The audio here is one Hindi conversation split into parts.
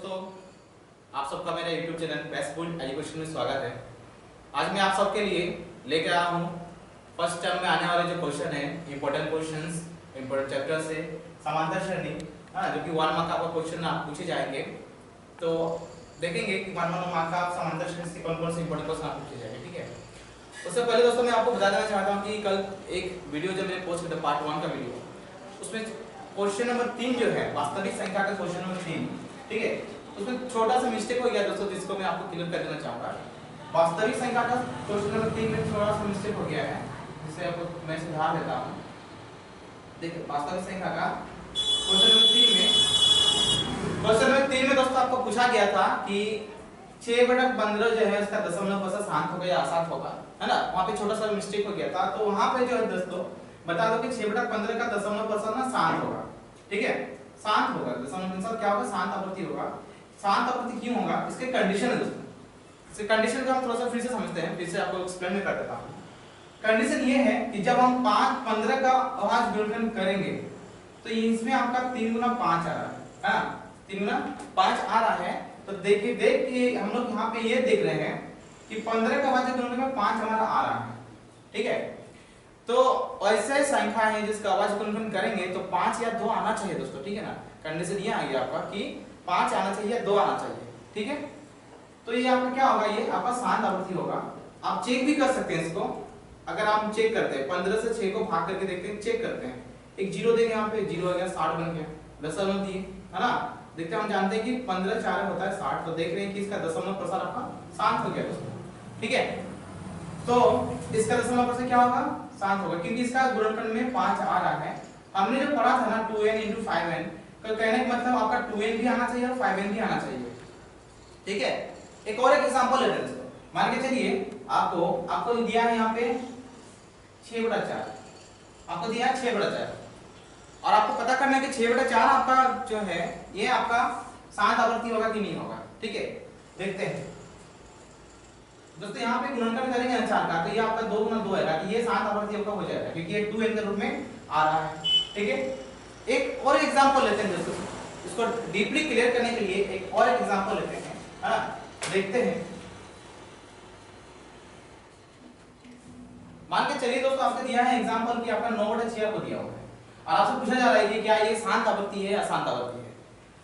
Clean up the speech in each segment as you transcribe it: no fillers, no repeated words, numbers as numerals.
दोस्तों, आप सबका मेरे YouTube channel best full education में स्वागत है। आज मैं आप सबके लिए लेकर आया हूँ फर्स्ट टर्म में आने वाले जो क्वेश्चन है, इंपॉर्टेंट क्वेश्चंस, इंपॉर्टेंट चैप्टर से समांतर श्रेणी, जो कि 1 मार्क का क्वेश्चन आप पूछे जाएंगे। तो देखेंगे कि 1 मार्क का समांतर श्रेणी से कौन-कौन से इंपॉर्टेंट क्वेश्चन आप पूछे जाएंगे, ठीक है। उससे पहले दोस्तों मैं आपको बता देना चाहता हूँ कि कल एक वीडियो जब मैंने पोस्ट किया था पार्ट 1 का वीडियो, उसमें क्वेश्चन नंबर 3 जो है वास्तविक संख्या का क्वेश्चन नंबर 3, ठीक है, उसमें छोटा सा मिस्टेक हो गया दोस्तों, जिसको मैं आपको क्लियर कर देना चाहूंगा। वास्तविक संख्या का क्वेश्चन नंबर 3 में थोड़ा सा मिस्टेक हो गया है, जिसे आपको मैं सुधार देता हूं। देखिए वास्तविक संख्या का क्वेश्चन नंबर 3 में दोस्तों आपको पूछा गया था कि 6/15 जो है उसका दशमलव पसा शांत होगा या अशांत होगा, है ना। वहां पे छोटा सा मिस्टेक हो गया था, तो वहां पे जो है दोस्तों बता दो कि 6/15 का दशमलव पसा ना शांत होगा, ठीक है, शांत होगा। दशमलव पसा क्या होगा? शांत आवृत्ति होगा। शांत आवृत्ति क्यों होगा? इसके कंडीशन है दोस्तों। इसके कंडीशन को हम थोड़ा सा फिर से समझते हैं, फिर से आपको एक्सप्लेन कर देता हूं। कंडीशन ये है कि जब हम 5/15 का अभाज्य गुणनखंड करेंगे तो इसमें आपका 3 गुना 5 आ रहा है ना, 3 गुना 5 आ रहा है। तो देखिए देख के हम लोग यहाँ पे ये देख रहे हैं कि 15 का अभाज्य गुणनखंड में 5 हमारा आ रहा है, ठीक है। तो ऐसे संख्या है जिसका अभाज्य गुणनखंड करेंगे तो 5 या 2 आना चाहिए दोस्तों, ठीक है ना। कंडीशन ये आ गया आपका कि 5 आना चाहिए, 2 आना चाहिए, ठीक है। तो ये आपका क्या होगा? ये आपका शांत आवृत्ति होगा। आप चेक भी कर सकते हैं इसको। अगर आप चेक करते हैं 15 से 6 को भाग करके देखते हैं, चेक करते हैं, एक जीरो देंगे, यहाँ पे जीरो आ गया, 60 बन गया, दशमलव दिए, है ना। देखते हैं, हम जानते हैं कि 15 4 होता है 60, तो देख रहे हैं कि इसका दशमलव प्रसार आपका शांत हो गया दोस्तों, ठीक है। तो इसका दशमलव प्रसार क्या होगा? शांत होगा, क्योंकि इसका गुणनखंड में 5 आ रहा है। हमने जो पढ़ा था ना 2n × 5n, तो कहने का मतलब आपका 2n भी आना चाहिए और 5n भी आना चाहिए, ठीक है। एक और एक एग्जांपल लेते हैं इसको। मान के चलिए आपको दिया है यहाँ पे 6/4, आपको दिया है 6/4, और आपको पता करना है कि 6/4 आपका जो है ये आपका शांत आवृत्ति होगा कि नहीं होगा, ठीक है। देखते हैं दोस्तों, यहाँ पे गुणनखंड करेंगे ना 4 का, तो ये आपका 2 गुना 2 आएगा, ये शांत आवृत्ति आपका हो जाएगा, क्योंकि ये 2n के रूप में आ रहा है, ठीक है। एक और एग्जांपल लेते हैं दोस्तों, इसको डीपली क्लियर करने के लिए एक और एग्जांपल लेते हैं, है ना। देखते हैं, मान के चलिए दोस्तों आपको दिया है एग्जांपल कि आपका 9/6 आपको दिया हुआ है, और आपसे पूछा जा रहा है कि क्या ये शांत आवृत्ति है या अशांत आवृत्ति है।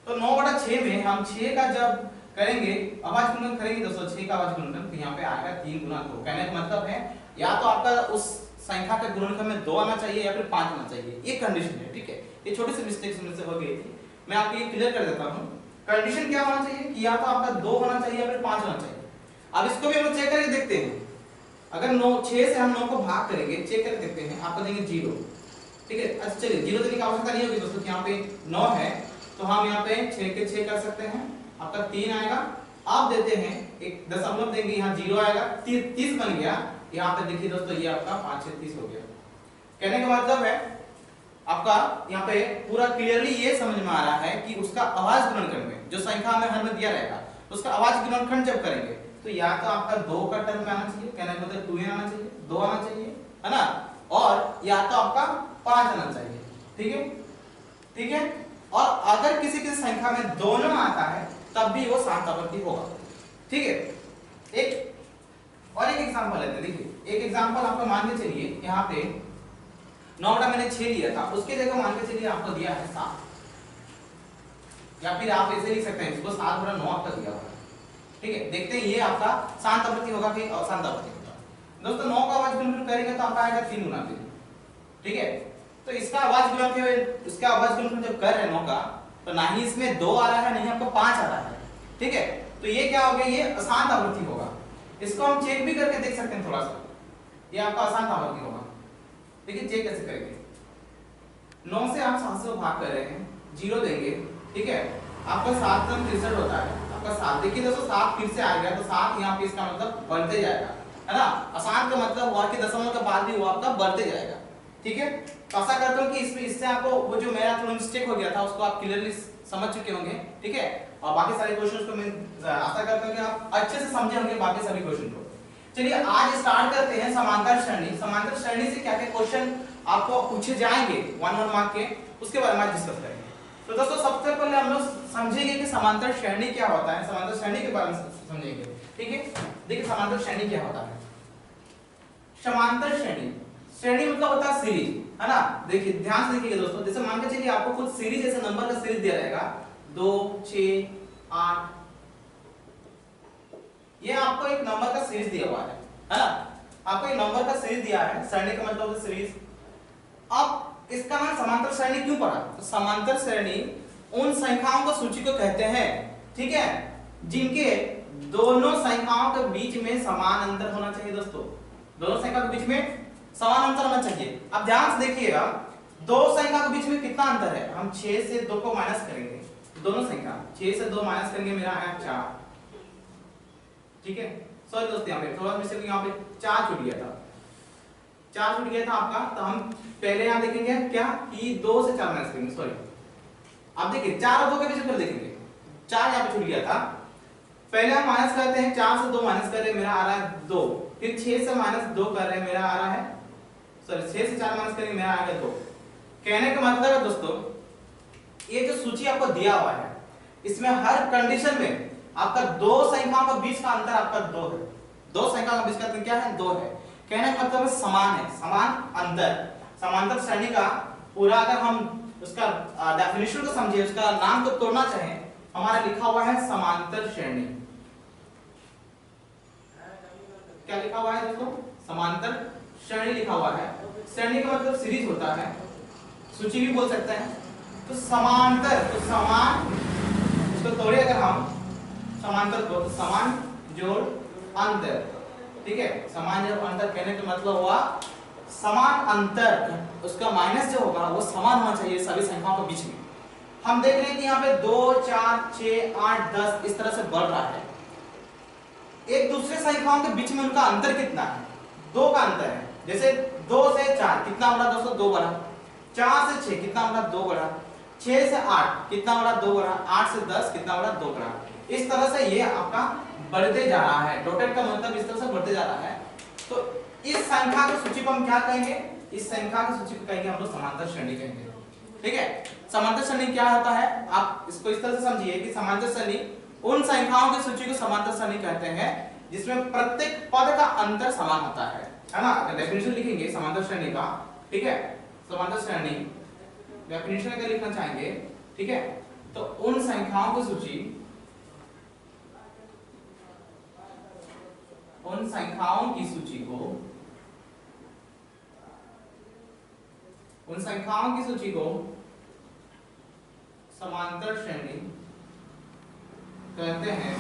तो 9/6 में हम 6 का जब करेंगे अभाज्य गुणनखंड करेंगे दोस्तों, 6 का अभाज्य गुणनखंड, तो यहाँ पे आएगा 3 गुना 2। कहने का मतलब है या तो आपका उस संख्या के गुणनखंड में 2 आना चाहिए या फिर 5 आना चाहिए, ये कंडीशन है, ठीक है। ये छोटी सी मिस्टेक से हो गई थी, मैं आपको ये क्लियर कर देता हूं। कंडीशन क्या होना चाहिए कि या तो आपका 2 होना चाहिए या फिर 5 होना चाहिए। अब इसको भी हम चेक करके देखते हैं। अगर 6 से हम 9 को भाग करेंगे, चेक करके देखते हैं, आपको देंगे 0, ठीक है। अच्छा चलिए, 0 देने की आवश्यकता नहीं होगी दोस्तों, यहाँ पे 9 है, तो हम यहाँ पे 6 के 6 कर सकते हैं, आपका 3 आएगा। आप देते हैं एक दशमलव देंगे, यहाँ 0 आएगा, 30 बन गया। यहाँ पे देखिए दोस्तों, ये आपका 5 6 30 हो गया। कहने का मतलब है आपका यहाँ पे पूरा क्लियरली ये समझ में आ रहा है कि उसका अभाज्य गुणनखंड में जो संख्या हमें हर में दिया रहेगा, उसका अभाज्य गुणनखंड जब करेंगे तो या तो आपका 2 का टर्म में आना चाहिए, कहने का मतलब 2n आना चाहिए, 2 आना चाहिए, है ना, और या तो आपका 5 आना चाहिए, ठीक है, ठीक है। और अगर किसी किसी संख्या में दोनों आता है तब भी वो शांत आवृत्ति होगा, ठीक है। एक और एक एग्जांपल लेते हैं। देखिए एक एग्जांपल आपको मान के चलिए, यहाँ पे 9 मैंने 6 लिया था, उसके जगह मान के चलिए आपको दिया है 7, या फिर आप ऐसे लिख सकते हैं इसको 7/9 आपका दिया हुआ है, ठीक है। देखते हैं ये आपका शांत आवृत्ति होगा कि अशांत आवृत्ति होगा। दोस्तों 9 का अभाज्य गुणनखंड करेंगे तो आपका आएगा 3 गुना 3, ठीक है। तो इसका अभाज्य गुणनखंड, इसका अभाज्य गुणनखंड जब कर रहे हैं 9 का, तो ना ही इसमें 2 आ रहा है, नहीं आपको 5 आ रहा है, ठीक है। तो ये क्या हो गया? ये अशांत आवृत्ति होगा। इसको हम चेक भी करके देख सकते हैं थोड़ा सा, ये आपका अशांत आवृत्ति होगा। देखिए चेक कैसे करेंगे, 9 से आप 7 से भाग कर रहे हैं, 0 देंगे, ठीक है, आपका 7 × 63 होता है, आपका 7 देखिए दोस्तों, 7 फिर से आ गया, तो 7 यहाँ पे इसका मतलब बढ़ते जाएगा, है ना। अशांत का मतलब हुआ कि दशमलव के बाद भी वो आपका बढ़ते जाएगा, ठीक है। तो आशा करता हूँ कि इससे आपको वो जो मेरा थोड़ा मिस्टेक हो गया था उसको आप क्लियरली समझ चुके होंगे, ठीक है। और बाकी सारे क्वेश्चंस को मैं आशा करता हूँ कि आप अच्छे से समझे होंगे बाकी सभी क्वेश्चन को। चलिए आज स्टार्ट करते हैं समांतर श्रेणी। समांतर श्रेणी से क्या क्या क्वेश्चन आपको पूछे जाएंगे 1 मार्क के, उसके बारे में डिस्कस करेंगे। तो दोस्तों सबसे पहले हम लोग समझेंगे कि समांतर श्रेणी क्या होता है, समांतर श्रेणी के बारे में समझेंगे। ठीक है, देखिए समांतर श्रेणी क्या होता है। समांतर श्रेणी, श्रेणी मतलब होता है सीरीज, है ना। देखिए ध्यान से देखिए दोस्तों, जैसे मान के चलिए आपको कुछ सीरीज जैसे नंबर का सीरीज दिया रहेगा 2 6 8, ये आपको एक नंबर का सीरीज दिया हुआ है ना। आपको एक नंबर का सीरीज दिया है, श्रेणी का मतलब होता है सीरीज। अब इसका नाम समांतर श्रेणी क्यों पड़ा? तो समांतर श्रेणी उन संख्याओं को सूची को कहते हैं, ठीक है, जिनके दोनों संख्याओं के बीच में समान अंतर होना चाहिए। दोस्तों दोनों संख्या के बीच में समान अंतर होना चाहिए। अब ध्यान से देखिएगा, दो संख्या के बीच में कितना अंतर है? हम 6 से 2 को माइनस करेंगे, दोनों संख्या 6 से 2 माइनस करेंगे, मेरा आया 4। ठीक है, सॉरी दोस्तों यहाँ पे थोड़ा मिस्टेक, यहाँ पे 4 छूट गया था, 4 छूट गया था आपका। तो हम पहले यहाँ देखेंगे क्या कि 2 से 4 माइनस करेंगे, सॉरी। अब देखिए 4 और 2 के बीच में देखेंगे, 4 यहाँ पे छूट गया था। पहले हम माइनस करते हैं, 4 से 2 माइनस कर रहे हैं, मेरा आ रहा है 2। फिर 6 से माइनस 2 कर रहे हैं, मेरा आ रहा है, सॉरी 6 से 4 माइनस करेंगे, मेरा आएगा 2। कहने का मतलब है दोस्तों, ये जो सूची आपको दिया हुआ है, इसमें हर कंडीशन में आपका दो संख्याओं के बीच का अंतर आपका 2 है। दो संख्याओं के बीच का अंतर क्या है? 2 है। कहने का मतलब समान है, समान अंतर। समांतर श्रेणी का पूरा अगर हम उसका डेफिनेशन को समझे, उसका नाम को तोड़ना चाहें, हमारा लिखा हुआ है समांतर श्रेणी। क्या लिखा हुआ है दोस्तों? समांतर श्रेणी लिखा हुआ है। श्रेणी का मतलब सीरीज होता है, सूची भी बोल सकते हैं। तो समांतर, तो समान, इसको तोड़े अगर हम समांतर को, तो समान जोड़ अंतर। ठीक है, समान जोड़ अंतर कहने का मतलब हुआ समान अंतर, उसका माइनस जो होगा वो समान होना चाहिए सभी संख्याओं के बीच में। हम देख रहे हैं कि यहाँ पे 2 4 6 8 10 इस तरह से बढ़ रहा है। एक दूसरे संख्याओं के बीच में उनका अंतर कितना है? 2 का अंतर है। जैसे 2 से 4 कितना बड़ा दोस्तों? 2 बड़ा। 4 से 6 कितना बड़ा? 2 बड़ा। 6 से 8 कितना बड़ा? 2 बड़ा। 8 से 10 कितना बड़ा? 2 बड़ा। इस तरह से ये आपका बढ़ते जा रहा है, टोटल का मतलब इस तरह से बढ़ते जा रहा है। तो इस संख्या की सूची को हम क्या कहेंगे? इस संख्या की सूची को कहेंगे हम लोग समांतर श्रेणी कहेंगे। ठीक है, समांतर श्रेणी क्या होता है? आप इसको इस तरह से समझिए कि समांतर श्रेणी उन संख्याओं की सूची को समांतर श्रेणी कहते हैं जिसमें प्रत्येक पद का अंतर समान होता है ना। डेफिनेशन लिखेंगे समांतर श्रेणी का, ठीक है, समांतर श्रेणी डेफिनेशन अगर लिखना चाहेंगे, ठीक है, तो उन संख्याओं की सूची, उन संख्याओं की सूची को, उन संख्याओं की सूची को समांतर श्रेणी कहते हैं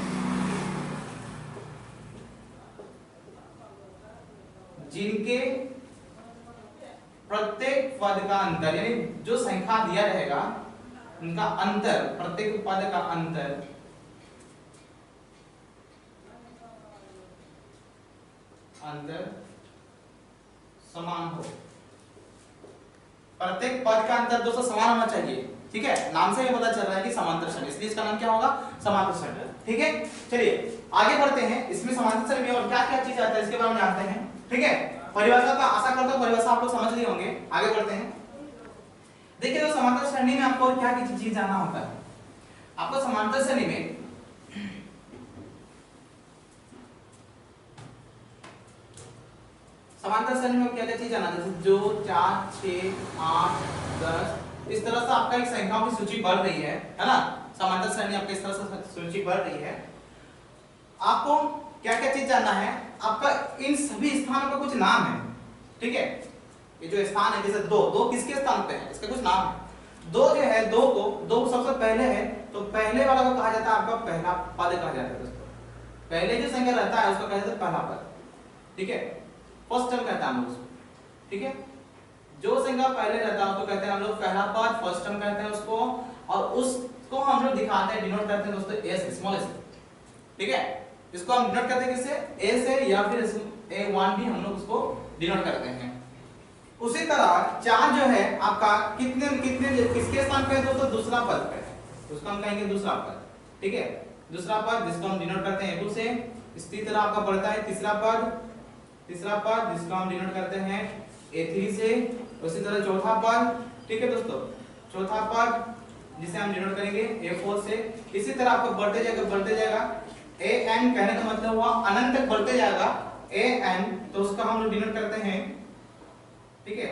जिनके प्रत्येक पद का अंतर, यानी जो संख्या दिया रहेगा उनका अंतर, प्रत्येक पद का अंतर समान हो। प्रत्येक पद का अंतर दोस्तों समान होना चाहिए। ठीक है, नाम से ही पता चल रहा है कि समांतर श्रेणी, इसलिए इसका नाम क्या होगा? समांतर श्रेणी। ठीक है, चलिए आगे बढ़ते हैं। इसमें समांतर श्रेणी में और क्या क्या चीज आता है इसके बारे में जानते हैं। ठीक है, परिभाषा का आशा करता हूं परिभाषा आप लोग समझ लिए होंगे। आगे बढ़ते हैं। देखिए तो समांतर श्रेणी में आपको क्या क्या चीज जानना होता है? आपको समांतर श्रेणी में समांतर श्रेणी में क्या क्या चीज जानना, जैसे 2 4 6 8 10 इस तरह से आपका एक संख्याओं की सूची बढ़ रही है ना। समांतर श्रेणी आपका इस तरह से सूची बढ़ रही है। आपको क्या क्या चीज जानना है? आपका इन सभी स्थानों का कुछ नाम है। ठीक है, ये जो स्थान है, जैसे 2 किसके स्थान पे है? इसका कुछ नाम है। 2 जो है, 2 सबसे पहले है, तो पहले वाला को कहा जाता है आपका पहला पद कहा जाता है दोस्तों। पहले जो संख्या रहता है उसको कहा जाता है पहला पद। ठीक है, फर्स्ट टर्म कहते हैं हम लोग उसको। ठीक है, जो संख्या पहले रहता है उसको कहते हैं हम लोग पहला पद, फर्स्ट टर्म कहते हैं उसको, और उसको हम लोग दिखाते हैं, डिनोट करते हैं दोस्तों एस, स्मॉल एस। ठीक है, इसको हम डिनोट करते हैं किससे? ए से, या फिर A1 भी हम लोग उसको डिनोट करते हैं। उसी तरह 4 जो है आपका कितने किसके स्थान पे है दोस्तों? दूसरा पद पे है, उसको हम कहेंगे दूसरा पद। ठीक है, दूसरा पद जिसको हम डिनोट करते हैं A2 से। इसी तरह आपका पड़ता है तीसरा पद जिसको हम डिनोट करते हैं A3 से। उसी तरह चौथा पद। ठीक है दोस्तों, चौथा पद जिसे हम डिनोट करेंगे a4 से। इसी तरह आपको बढ़ते जाएगा an, कहने का मतलब हुआ अनंत तक बढ़ते जाएगा an, तो उसका हम लोग डिनोट करते हैं, ठीक है,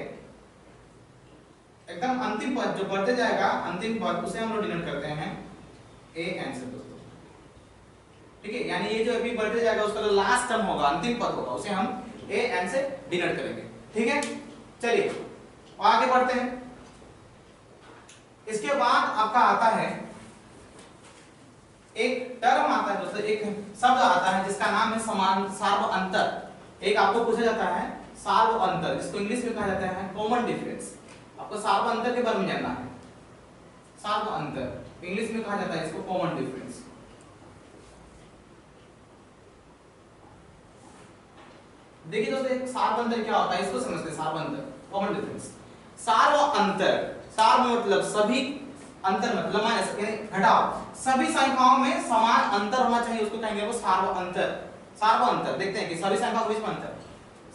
एकदम अंतिम पद जो बढ़ते जाएगा अंतिम पद उसे हम लोग डिनोट करते हैं an से दोस्तों, ठीक है। यानी ये जो अभी बढ़ते जाएगा उसका जो लास्ट टर्म होगा, अंतिम पद होगा, उसे हम an से डिनोट करेंगे, ठीक है। चलिए आगे बढ़ते हैं। इसके बाद आपका आता है एक टर्म आता है दोस्तों, एक शब्द आता है जिसका नाम है समान सार्व अंतर। एक आपको पूछा जाता है सार्व अंतर, जिसको इंग्लिश में कहा जाता है कॉमन डिफरेंस। आपको सार्व अंतर के बारे में जानना है। सार्व अंतर इंग्लिश में कहा जाता है इसको कॉमन डिफरेंस। देखिए दोस्तों एक सार्व अंतर क्या होता है इसको समझते हैं। सार्व अंतर कॉमन डिफरेंस। सार्व अंतर, सार्व मतलब सभी, अंतर मतलब माइनस यानी घटाव, सभी संख्याओं में समान अंतर होना चाहिए, उसको कहेंगे वो सार्व अंतर। सार्व अंतर देखते हैं कि सभी संख्याओं के बीच में अंतर।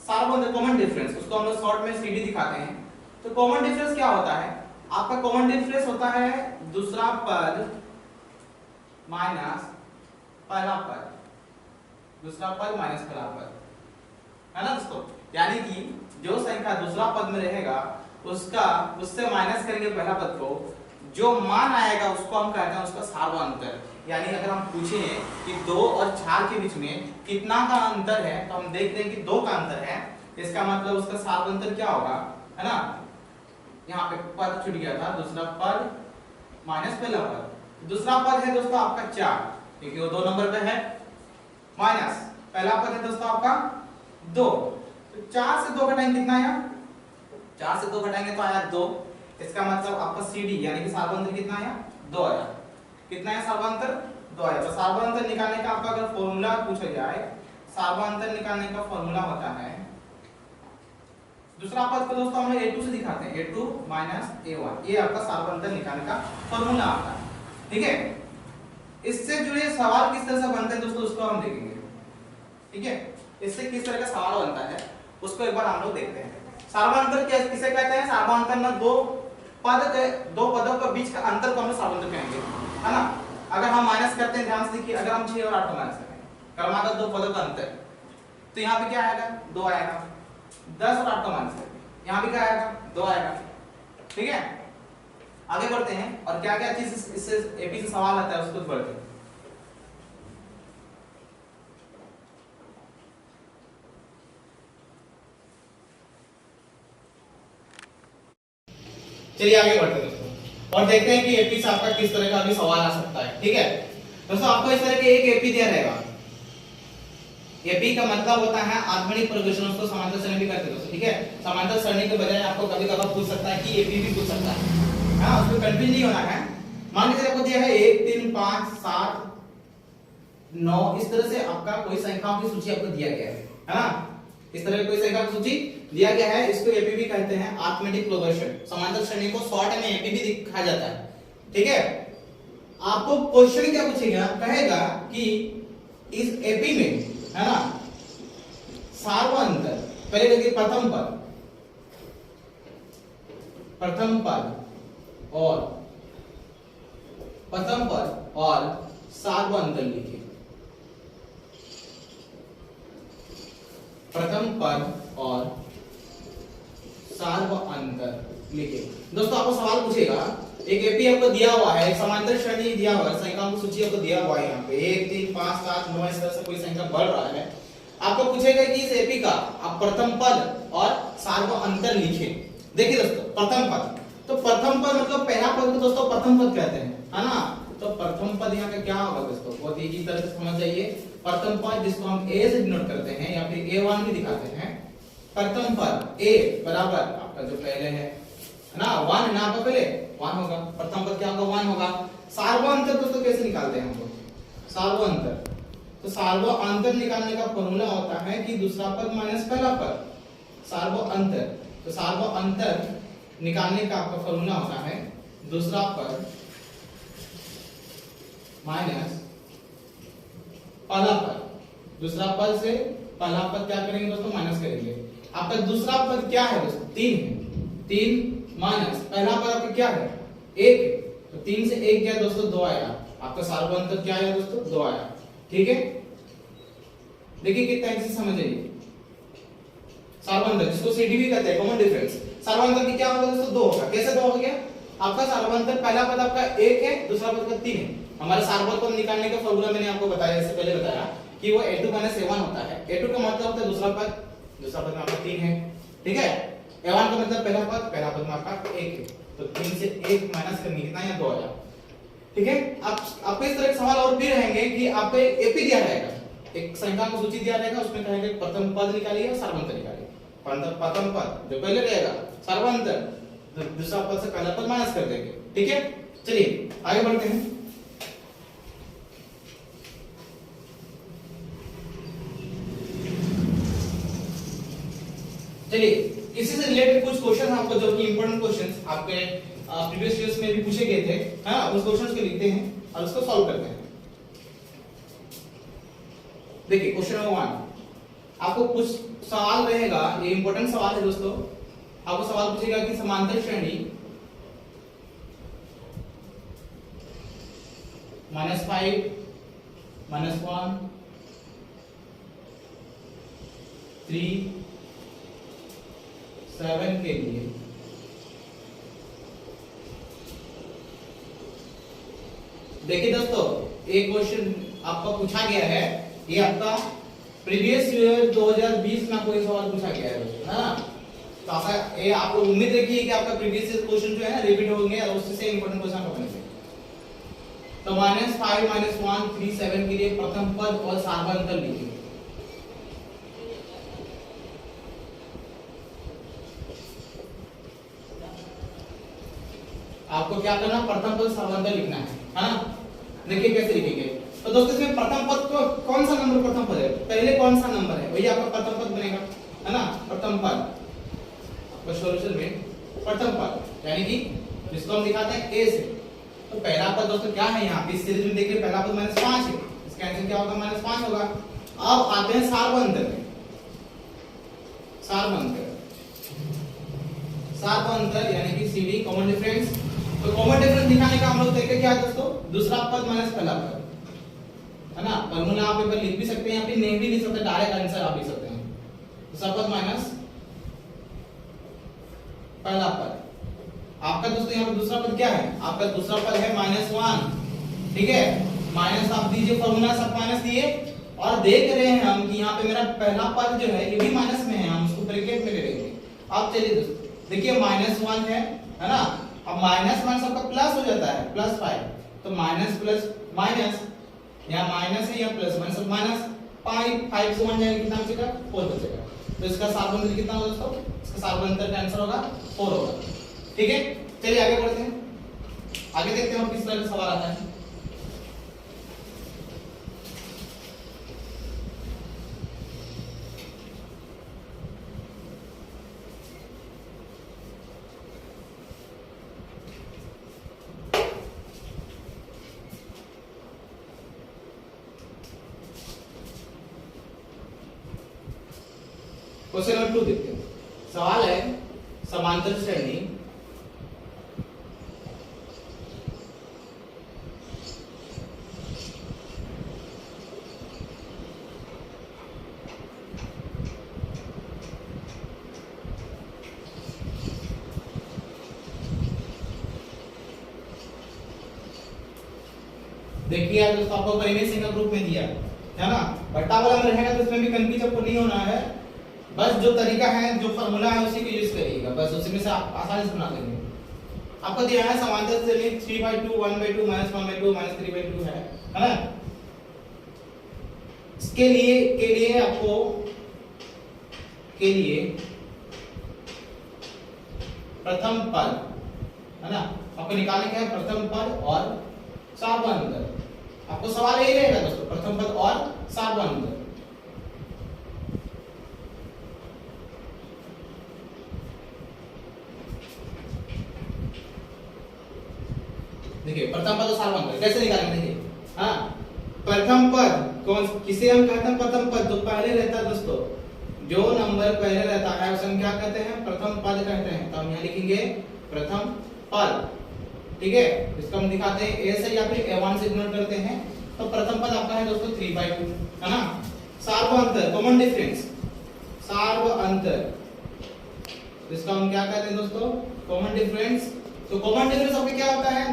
सार्व अंतर कॉमन डिफरेंस, उसको हम लोग शॉर्ट में सीडी दिखाते हैं। तो कॉमन डिफरेंस क्या होता है? आपका कॉमन डिफरेंस होता है दूसरा पद माइनस पहला पद, दूसरा पद माइनस पहला पद, है ना दोस्तों। यानी कि जो संख्या दूसरा पद में रहेगा उसका उससे माइनस करेंगे पहला पद को, जो मान आएगा उसको हम कहते हैं उसका सार्व अंतर। यानी अगर हम पूछें कि 2 और 4 के बीच में कितना का अंतर है तो हम देख रहे हैं कि 2 का अंतर है, इसका मतलब उसका सार्व अंतर क्या होगा, है ना। यहाँ पे पद छूट गया था, दूसरा पद माइनस पहला पद। दूसरा पद है दोस्तों आपका 4, क्योंकि वो 2 नंबर पे है, माइनस पहला पद है दोस्तों आपका 2। तो 4 से 2 घटाएंगे कितना आया? 4 से 2 घटाएंगे तो आया 2। इसका मतलब आपका CD यानी कि सार्वंतर कितना आया? 2 आया। कितना है सार्वंतर? 2 आया। तो सार्वंतर निकालने का आपका अगर फॉर्मूला पूछा जाए, सार्वंतर निकालने का फॉर्मूला होता है, दूसरा पद को दोस्तों हम लोग a2 से दिखाते हैं, a2 a1, ये आपका सार्वंतर निकालने का फॉर्मूला आता है, ठीक है। इससे जुड़े सवाल किस तरह से बनते हैं दोस्तों उसको हम देखेंगे, ठीक है। इससे किस तरह का सवाल बनता है उसको एक बार हम लोग देखते हैं। सार्वंतर किसे कहते हैं? सार्वंतर में दो पदों के बीच का अंतर को हम सार्वंतर कहेंगे, है ना। अगर हम माइनस करते हैं, ध्यान से देखिए, अगर हम 6 और 8 को माइनस करें, क्रमागत 2 पदों का अंतर, तो यहाँ पे क्या आएगा? 2 आएगा। 10 और 8 को माइनस करें, यहाँ भी क्या आएगा? 2 आएगा, ठीक है। आगे बढ़ते हैं और क्या क्या चीज इससे एपी से सवाल आता है उसको बढ़ते हैं। चलिए आगे बढ़ते हैं दोस्तों और देखते हैं कि एपी से आपका किस तरह का भी सवाल आ सकता है, ठीक है दोस्तों। आपको इस तरह के एक एपी दिया रहेगा। एपी का मतलब होता है आर्गमेनिक प्रोग्रेशन, उसको समांतर सरणी भी कहते हैं दोस्तों, ठीक है। समांतर सरणी के बजाय आपको कभी-कभार पूछ सकता है कि एपी भी पूछ सकता है, हां, उसको कंफ्यूज नहीं होना है। मान लीजिए आपको दिया है 1 3 5 7 9, इस तरह से आपका कोई संख्याओं की सूची आपको दिया गया है ना। इस तरह की कोई संख्या की सूची दिया गया है, इसको एपी भी कहते हैं, अरिथमेटिक प्रोग्रेशन। समांतर श्रेणी को शॉर्ट में एपी भी दिखाया जाता है, ठीक है। आपको क्वेश्चन क्या पूछेगा? कहेगा कि इस एपी में, है ना, सार्वंतर, पहले देखिए प्रथम पद और सार्वंतर लिखिए। प्रथम पद और सार्वंतर लिखिए। दोस्तों आपको सवाल पूछेगा, एक एपी आपको दिया हुआ है, एक समांतर श्रेणी दिया हुआ है, संख्याओं की सूची आपको दिया हुआ है, यहाँ पे 1 3 5 7 9 इस तरह से कोई संख्या बढ़ रहा है। आपको पूछेगा कि इस एपी का आप प्रथम पद और सार्वंतर लिखें। देखिए दोस्तों प्रथम पद, तो प्रथम पद मतलब पहला पद को दोस्तों प्रथम पद कहते हैं, है ना। तो प्रथम पद यहाँ पे क्या होगा दोस्तों? बहुत इजी तरह से समझ जाइए। प्रथम पद जिसको हम a से डिनोट करते हैं या फिर a1 भी दिखाते हैं। प्रथम पद a बराबर आपका जो पहले है ना, 1 है ना, आपका पहले 1 होगा। प्रथम पद क्या होगा? 1 होगा। सार्वंतर दोस्तों कैसे निकालते हैं हम लोग? सार्वंतर, तो सार्वंतर निकालने का फॉर्मूला होता है कि दूसरा पद माइनस पहला पद, सार्वंतर। तो सार्वंतर निकालने का आपका फॉर्मूला होता है दूसरा पद माइनस पहला पद। दूसरा पद से पहला पद क्या करेंगे दोस्तों? माइनस करेंगे। आपका दूसरा पद क्या है दोस्तों? 3 है। 3 माइनस पहला पद आपका क्या है? 1। तो 3 से 1 गया दोस्तों 2 आया, आपका सार्वभौमंतर क्या आया दोस्तों 2 आया। ठीक है, देखिए कितना इजी समझ आइए। सार्वभौमंतर जिसको सीडी भी कहते हैं, कॉमन डिफरेंस, सार्वभौमंतर की क्या होगा दोस्तों 2 होगा। कैसे 2 हो गया? आपका सार्वभौमंतर पहला पद आपका 1 है, दूसरा पद का 3 है। हमारे सार्वभौमंतर निकालने का फार्मूला मैंने आपको बताया, इससे पहले बताया कि वो a2 a1 होता है। a2 का मतलब होता है दूसरा पद में आपका 3 है। ठीक है, a1 का मतलब पहला पद में आपका 1 है। तो 3 से 1 माइनस करनी कितना या 2 आया। ठीक है, आपको इस तरह के सवाल और भी रहेंगे कि आपको एपी दिया रहेगा, एक संख्याओं की सूची दिया रहेगा, उसमें कहेंगे प्रथम पद निकालिए और सार्वभौमंतर निकालिए। प्रथम पद जो पहले रहेगा सार्वभौमंतर, दूसरा पद से पहला पद माइनस कर देंगे। ठीक है, चलिए आगे बढ़ते हैं। चलिए इसी से रिलेटेड कुछ क्वेश्चन आपको जो कि इंपॉर्टेंट क्वेश्चंस आपके प्रीवियस ईयर्स में भी पूछे गए थे, है ना, उस क्वेश्चंस को लिखते हैं और उसको सॉल्व करते हैं। देखिए क्वेश्चन नंबर 1 आपको कुछ सवाल रहेगा, ये इंपॉर्टेंट सवाल है दोस्तों। आपको सवाल पूछेगा कि समांतर श्रेणी -5 -1 3 7 के लिए देखिए दोस्तों, एक क्वेश्चन आपका पूछा गया है, ये आपका प्रीवियस ईयर 2020 में कोई सवाल पूछा गया है ना। तो ऐसा ये आप लोग उम्मीद रखिए कि आपका प्रीवियस ईयर क्वेश्चन जो है ना रिपीट होंगे और उससे इंपॉर्टेंट क्वेश्चन आपको बनेंगे। तो -5 -1 3 7 के लिए प्रथम पद और सार्वभौमंतर लिखिए। आपको क्या करना, प्रथम पद सार्वभौमंतर लिखना है ना। देखिए कैसे लिखेंगे। तो दोस्तों इसमें प्रथम पद को कौन सा नंबर प्रथम पद है, पहले कौन सा नंबर है वही आपका प्रथम पद बनेगा, है ना। प्रथम पद सॉल्यूशन में प्रथम पद यानी कि जिसको हम दिखाते हैं a से, तो पहला पद दोस्तों क्या है यहाँ पे इस सीरीज में देखिए, पहला पद -5 है, इसका आंसर क्या होगा -5 होगा। अब आते हैं सार्वभौमंतर में, सार्वभौमंतर यानी कि सीडी कॉमन डिफरेंस। तो कॉमन डिफरेंस दिखाने का हम लोग देखते क्या है दोस्तों, दूसरा पद माइनस पहला पद, है ना। फॉर्मूला आप एक बार लिख भी सकते हैं, यहाँ पे नहीं भी लिख सकते, डायरेक्ट आंसर आप लिख सकते हैं। दूसरा पद माइनस पहला पद। आपका दोस्तों यहाँ पे दूसरा पद क्या है, आपका दूसरा पद है -1। ठीक है, माइनस आप दीजिए, फॉर्मूला सब माइनस दिए और देख रहे हैं हम कि यहाँ पे मेरा पहला पद जो है ये भी माइनस में है, हम उसको ब्रैकेट में ले लेंगे। अब चलिए दोस्तों देखिए -1 है ना। अब -1 सबका प्लस हो जाता है, +5, तो माइनस प्लस माइनस, यहाँ माइनस है या प्लस, माइनस सब माइनस 5 से 1 जाएगा, कितना बचेगा 4 बचेगा। तो इसका सार्वभौमंतर कितना होगा दोस्तों, इसका सार्वभौमंतर का आंसर होगा 4 होगा। ठीक है, चलिए आगे बढ़ते हैं, आगे देखते हैं और किस तरह का सवाल आता है। क्वेश्चन नंबर 2 देखते हैं। सवाल है समांतर श्रेणी देखिए यार दोस्तों, आपको परिमेय संख्या ग्रुप में दिया है ना, बट्टा वाला में रहेगा तो इसमें भी कंफ्यूज आपको नहीं होना है। बस जो तरीका है, जो फार्मूला है उसी को यूज करिएगा, बस उसी में से आप आसानी से बना लेंगे। आपको दिया है समांतर श्रेणी 3/2 1/2 -1/2 -3/2 है ना। इसके लिए आपको प्रथम पद, है ना, आपको निकालने का है प्रथम पद और सार्वभौमंतर। आपको सवाल यही रहेगा दोस्तों, प्रथम पद और सार्वभौमंतर। देखिए प्रथम पद और सार्वभौमंतर कैसे निकालेंगे, देखिए हाँ, प्रथम पद कौन, किसे हम कहते हैं प्रथम पद, तो पहले रहता है दोस्तों, जो नंबर पहले रहता है उसे हम क्या कहते हैं, प्रथम पद कहते हैं। तो हम यहाँ लिखेंगे प्रथम पद। ठीक है, इसको हम दिखाते हैं a से या फिर a1 से डिनोट करते हैं। तो प्रथम पद आपका है दोस्तों 3/2 है ना। सार्व अंतर कॉमन डिफरेंस, सार्व अंतर इसका हम क्या कहते हैं दोस्तों, कॉमन डिफरेंस। तो कॉमन डिफरेंस आपके क्या होता है,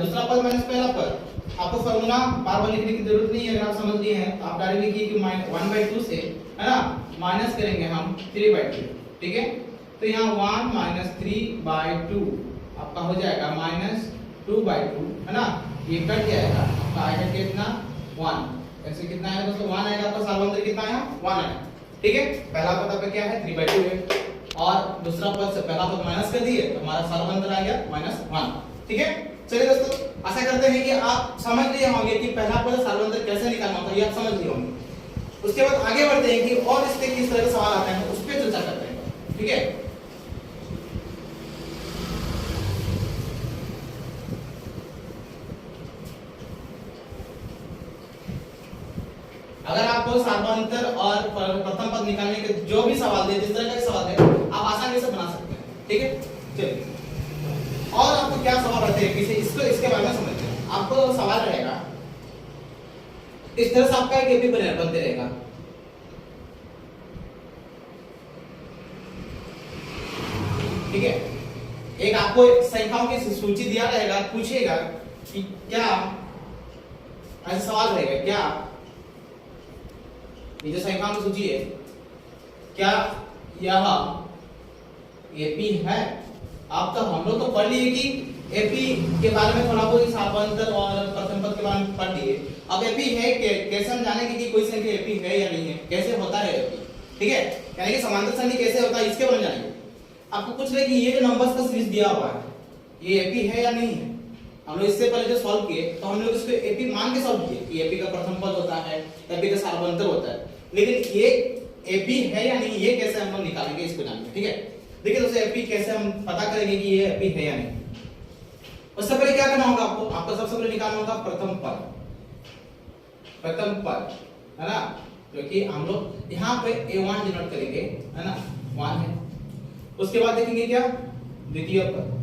दूसरा पद माइनस पहला पद। आपको फार्मूला बार बार लिखने की जरूरत नहीं है, अगर आप समझ लिए हैं तो आप डायरेक्ट लिखिए कि 1/2 से है ना माइनस करेंगे हम 3/2, ठीक है। तो यहाँ 1 - 3/2 आपका हो जाएगा -2/2 है ना, ये कट जाएगा आपका आएगा कितना 1, ऐसे कितना है दोस्तों 1 आएगा आपका, सार्वंतर कितना है 1 आएगा, ठीक है। पहला पद आपका क्या है 3/2 है और दूसरा पद से पहला पद माइनस कर दिए तो हमारा सार्वंतर आ गया -1, ठीक है। चलिए दोस्तों आशा करते हैं कि आप समझ लिए होंगे कि पहला पद सार्वंतर कैसे निकालना होता है, ये आप समझ लिए होंगे। उसके बाद आगे बढ़ते हैं कि और इसके किस तरह के सवाल आते हैं उस पर चर्चा करते हैं, ठीक है। अगर आपको सार्वंतर और प्रथम पद निकालने के जो भी सवाल दे, जिस तरह का सवाल है आप आसानी से बना सकते हैं, ठीक है। चलिए और आपको क्या सवाल रहते हैं किसी इसको इसके बारे में समझते हैं। आपको सवाल रहेगा इस तरह से आपका एक एपी बनते रहेगा, ठीक है। एक आपको संख्याओं की सूची दिया रहेगा, पूछेगा कि क्या ऐसा सवाल रहेगा, क्या ये जो संख्याओं की सूची है क्या यह एपी है। आप तो हम लोग तो पढ़ लिए कि एपी के बारे में थोड़ा बहुत सार्वंतर और प्रथम पद के बारे में पढ़ लिए। अब एपी है कैसे हम जानेंगे कि कोई संख्या एपी है या नहीं है, कैसे होता है एपी, ठीक है। यानी कि समांतर संधि कैसे होता है इसके बारे में जानेंगे। आपको पूछ रहे कि ये जो नंबर्स का सीरीज दिया हुआ है ये एपी है या नहीं है। हम लोग इससे पहले जो सॉल्व किए तो हम लोग इसको एपी मान के सॉल्व किए कि एपी का प्रथम पद होता है, एपी का सार्वंतर होता है, लेकिन ये एपी है या नहीं ये कैसे हम लोग निकालेंगे इसको जानेंगे, ठीक है। देखिए दोस्तों एपी कैसे हम पता करेंगे कि ये एपी है या नहीं। उससे पहले क्या करना होगा आपको सबसे पहले निकालना होगा प्रथम पद है ना, क्योंकि हम लोग यहाँ पे a1 डिनोट करेंगे है ना 1 है। उसके बाद देखेंगे क्या द्वितीय पद,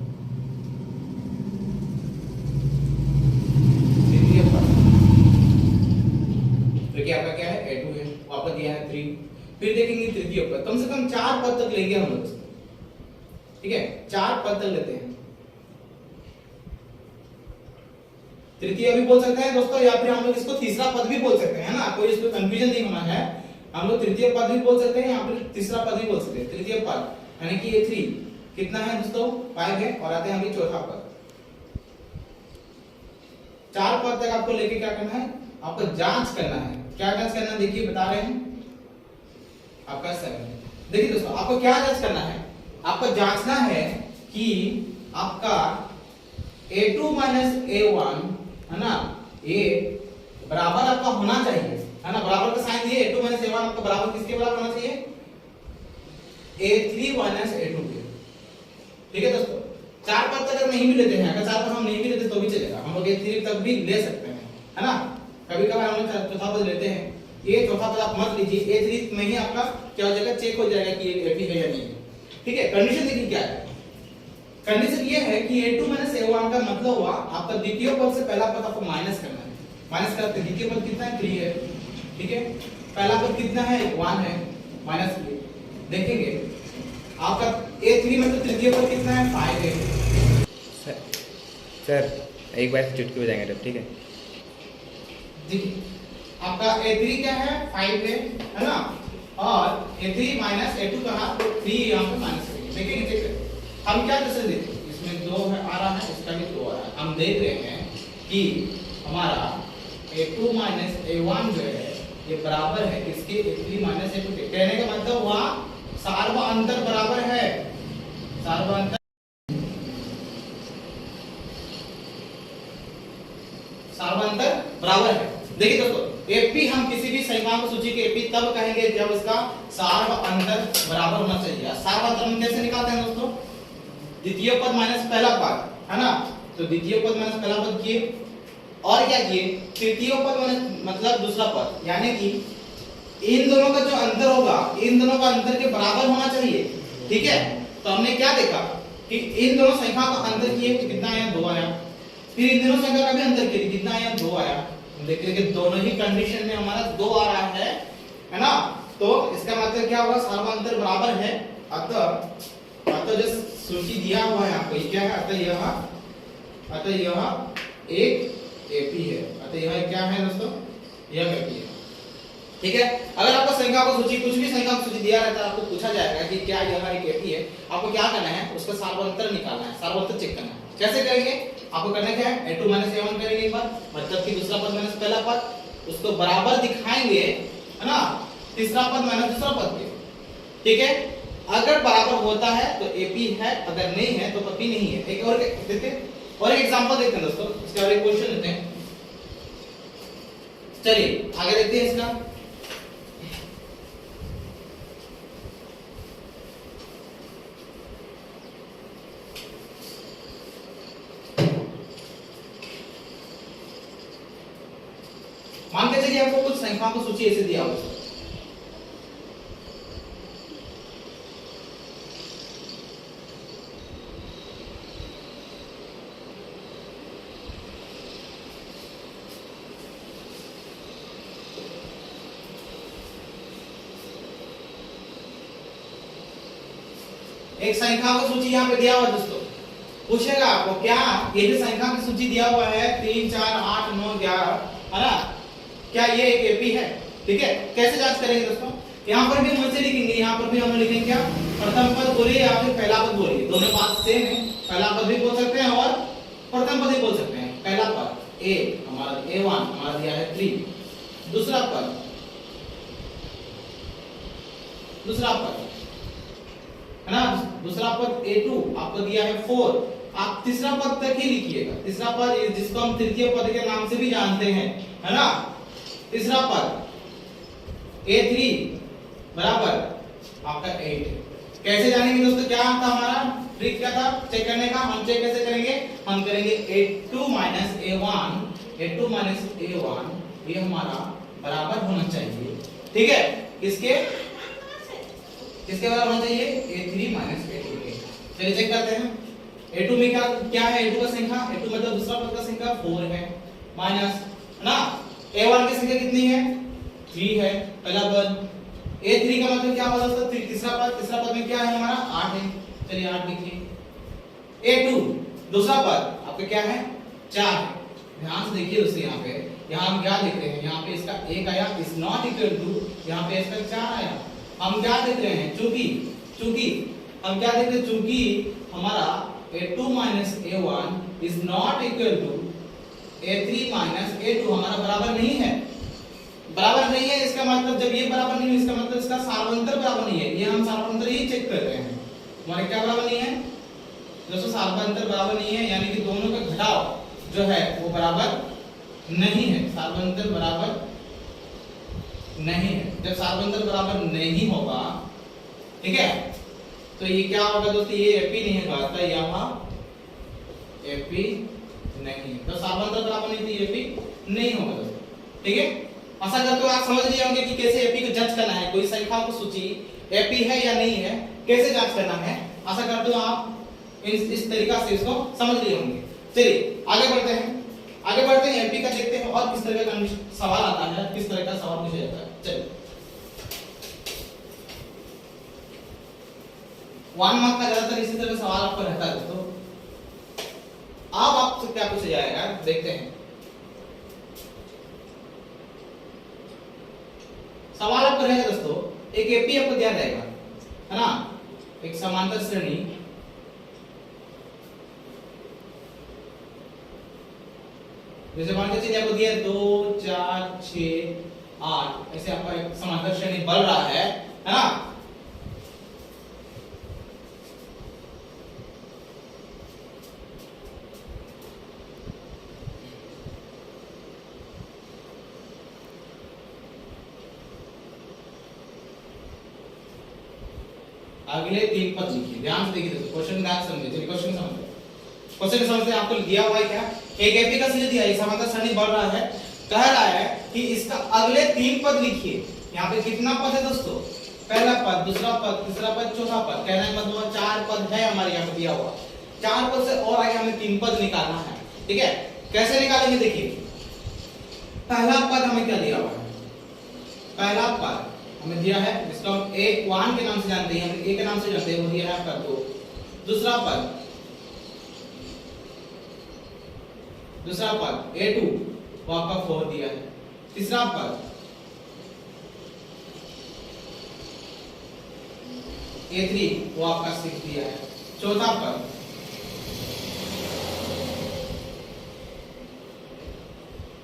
क्योंकि आपका क्या है a2 है, वो आपका दिया है 3। फिर देखेंगे तृतीय पद, कम से कम 4 पद तक लेंगे हम लोग, ठीक है 4 पद तक लेते हैं। तृतीय भी बोल सकते हैं दोस्तों या फिर हम लोग इसको तीसरा पद भी बोल सकते हैं, है ना, कोई इसको कंफ्यूजन नहीं होना है। हम लोग तृतीय पद भी बोल सकते हैं या फिर तीसरा पद भी बोल सकते हैं। तृतीय पद यानी कि ये 3 कितना है दोस्तों 5 है और आते हैं हम चौथा पद। 4 पद तक आपको लेके क्या करना है, आपको जांच करना है। क्या जांच करना है देखिए बता रहे हैं आपका 7। देखिए दोस्तों आपको क्या जांच करना है, आपको जांचना है कि आपका a2 a1 है ना ये बराबर आपका होना चाहिए, है ना, बराबर का साइन दिए a2 a1 आपका बराबर किसके बराबर होना चाहिए a3 a2 के, ठीक है दोस्तों। 4 पद तक अगर नहीं भी लेते हैं, अगर 4 पद हम नहीं भी लेते तो भी चलेगा, हम लोग a3 तक भी ले सकते हैं, है ना। कभी कभार हम लोग चौथा पद लेते हैं, ये चौथा पद आप मत लीजिए, a3 में ही आपका क्या हो जाएगा चेक हो जाएगा कि ये एपी है या नहीं है, ठीक है। कंडीशन देखिए क्या है, कंडीशन ये है कि a2 a1 का मतलब हुआ आपका द्वितीय पद से पहला पद आपको माइनस करना है। माइनस करते द्वितीय पद कितना है 3 है, ठीक है, पहला पद कितना है 1 है, माइनस देखेंगे आपका a3 में तो तृतीय पद कितना है 5 है। सर एक बार चुटकी बजाएंगे तब, ठीक है। देखिए आपका a3 क्या है 5 है ना, और a3 a2 कहा तो 3 यहाँ पे माइनस करेंगे। देखेंगे चेक हम क्या कैसे देते हैं, इसमें 2 है आ रहा है, इसका भी 2 आ रहा है। हम देख रहे हैं कि हमारा a2 a1 जो है ये बराबर है किसके a3 a2 के। कहने का मतलब हुआ सार्वअंतर बराबर है, सार्वअंतर बराबर है। देखिए दोस्तों एपी हम किसी भी संख्या को सूची के एपी तब कहेंगे जब इसका सार्वअंतर बराबर होना चाहिए। सार्वअंतर हम कैसे निकालते हैं दोस्तों, द्वितीय पद माइनस पहला पद, है ना, तो द्वितीय पद माइनस पहला पद किए और क्या किए तृतीय पद मतलब दूसरा पद, यानी कि इन दोनों का जो अंतर होगा इन दोनों का अंतर के बराबर होना चाहिए, ठीक है। तो हमने क्या देखा कि इन दोनों संख्या का अंतर किए कितना आया 2 आया, फिर इन दोनों संख्या का भी अंतर किए कितना आया 2 आया। देख रहे कि दोनों ही कंडीशन में हमारा 2 आ रहा है ना। तो इसका मतलब क्या होगा, सर्वांतर बराबर है। अतः जो सूची दिया हुआ है आपको ये क्या है, अतः यह एक एपी है। अतः यह क्या है दोस्तों, यह एपी है। ठीक है, अगर आपको संख्या को सूची कुछ भी संख्या को सूची दिया रहता है, आपको पूछा जाएगा कि क्या यह एक एपी है, आपको क्या करना है, उसका सार्वंतर निकालना है, सार्वंतर चेक करना है। कैसे करेंगे, आपको करना क्या है, a2 a1 करेंगे एक बार, मतलब कि दूसरा पद माइनस पहला पद, उसको बराबर दिखाएंगे, है ना, तीसरा पद माइनस दूसरा पद के। ठीक है, अगर बराबर होता है तो एपी है, अगर नहीं है तो एपी नहीं है। एक और देखते हैं, और एक एग्जांपल देखते हैं दोस्तों, इसका और एक क्वेश्चन लेते हैं। चलिए आगे देखते हैं इसका। मान के चलिए आपको कुछ संख्याओं की सूची ऐसे दिया हुआ है, एक संख्या की सूची यहाँ पे दिया हुआ है दोस्तों। पूछेगा आपको क्या, ये जो संख्या की सूची दिया हुआ है 3 4 8 9 11, है ना, क्या ये एक एपी है? ठीक है, कैसे जांच करेंगे दोस्तों, यहाँ पर भी हम ऐसे लिखेंगे, यहाँ पर भी हम लिखेंगे क्या, प्रथम पद बोलिए या फिर पहला पद बोलिए, दोनों बात सेम है। पहला पद भी बोल सकते हैं और प्रथम पद भी बोल सकते हैं। पहला पद ए हमारा a1 हमारा दिया है 3, दूसरा पद है ना, दूसरा पद a2 आपको दिया है 4। आप तीसरा पद तक ही लिखिएगा, तीसरा पद जिसको हम तृतीय पद के नाम से भी जानते हैं, है ना। तीसरा पद a3 बराबर आपका 8। कैसे जानेंगे दोस्तों, क्या था हमारा ट्रिक, क्या था चेक करने का, हम चेक कैसे करेंगे, हम करेंगे a2 a1 ये हमारा बराबर होना चाहिए। ठीक है, किसके बराबर होना चाहिए, a3 a2 के। चलिए चेक करते हैं, a2 में क्या है, a2 का संख्या, a2 मतलब दूसरा पद का संख्या 4 है, माइनस ना a1 की संख्या कितनी है, 3 है पहला पद। a3 का मतलब क्या होगा दोस्तों, तीसरा पद में क्या है हमारा 8 है। चलिए 8 लिखिए। a2 दूसरा पद आपका क्या है 4 है। ध्यान से देखिए दोस्तों, यहाँ हम क्या देख रहे हैं, यहाँ पे इसका 1 आया, इज नॉट इक्वल टू, यहाँ पे इसका 4 आया। हम क्या देख रहे हैं, चूंकि हम क्या देख रहे हैं, चूंकि हमारा a2 a1 is not equal to a3 a2 हमारा बराबर नहीं है। इसका मतलब जब ये बराबर नहीं है, इसका मतलब इसका सार्वंतर बराबर नहीं है। ये हम सार्वंतर ही चेक कर रहे हैं, हमारे क्या बराबर नहीं है दोस्तों, सार्वंतर बराबर नहीं है, यानी कि दोनों का घटाव जो है वो बराबर नहीं है, सार्वंतर बराबर नहीं है। जब सार्वंतर बराबर नहीं होगा, ठीक है, तो ये क्या होगा दोस्तों, ये एपी नहीं होगा, तो यहाँ एपी नहीं, तो सार्वंतर बराबर नहीं तो एपी नहीं होगा दोस्तों। ठीक है, आशा करते हो आप समझ लिए होंगे कि कैसे एपी को जांच करना है, कोई संख्या की सूची एपी है या नहीं है, कैसे जांच करना है। आशा करते हो आप इस तरीका से इसको समझ लिए होंगे। चलिए आगे बढ़ते हैं, एपी का देखते हैं और किस तरह का सवाल आता है, किस तरह का सवाल पूछा जाता है। चलिए 1 मार्क का ज्यादातर इसी तरह सवाल आपको रहता है दोस्तों। अब आपसे क्या पूछा जाएगा देखते हैं। सवाल आपको रहेगा दोस्तों, एक एपी आपको दिया जाएगा, है ना, एक समांतर श्रेणी जैसे मान के चलिए आपको दिया 2 4 6 8, ऐसे आपका एक समांतर श्रेणी बन रहा है ना। अगले 3 पद लिखिए, ध्यान से देखिए दोस्तों, क्वेश्चन ध्यान से समझिए। चलिए क्वेश्चन समझते हैं। आपको दिया हुआ है क्या, एक एपी का सीरीज दिया है, समांतर श्रेणी बढ़ रहा है, कह रहा है कि इसका अगले 3 पद लिखिए। यहाँ पे कितना पद है दोस्तों, पहला पद, दूसरा पद, तीसरा पद, चौथा पद। कहने का मतलब 4 पद है हमारे यहाँ पे दिया हुआ। 4 पद से और आगे हमें 3 पद निकालना है। ठीक है, कैसे निकालेंगे देखिए। पहला पद हमें क्या दिया हुआ है? पहला पद हमें दिया है जिसको हम a1 के नाम से जानते हैं, हम a के नाम से जानते हैं, वो दिया है आपका 2। दूसरा पद a2 वो आपका 4 दिया है। तीसरा पद a3 वो आपका 6 दिया है। चौथा पद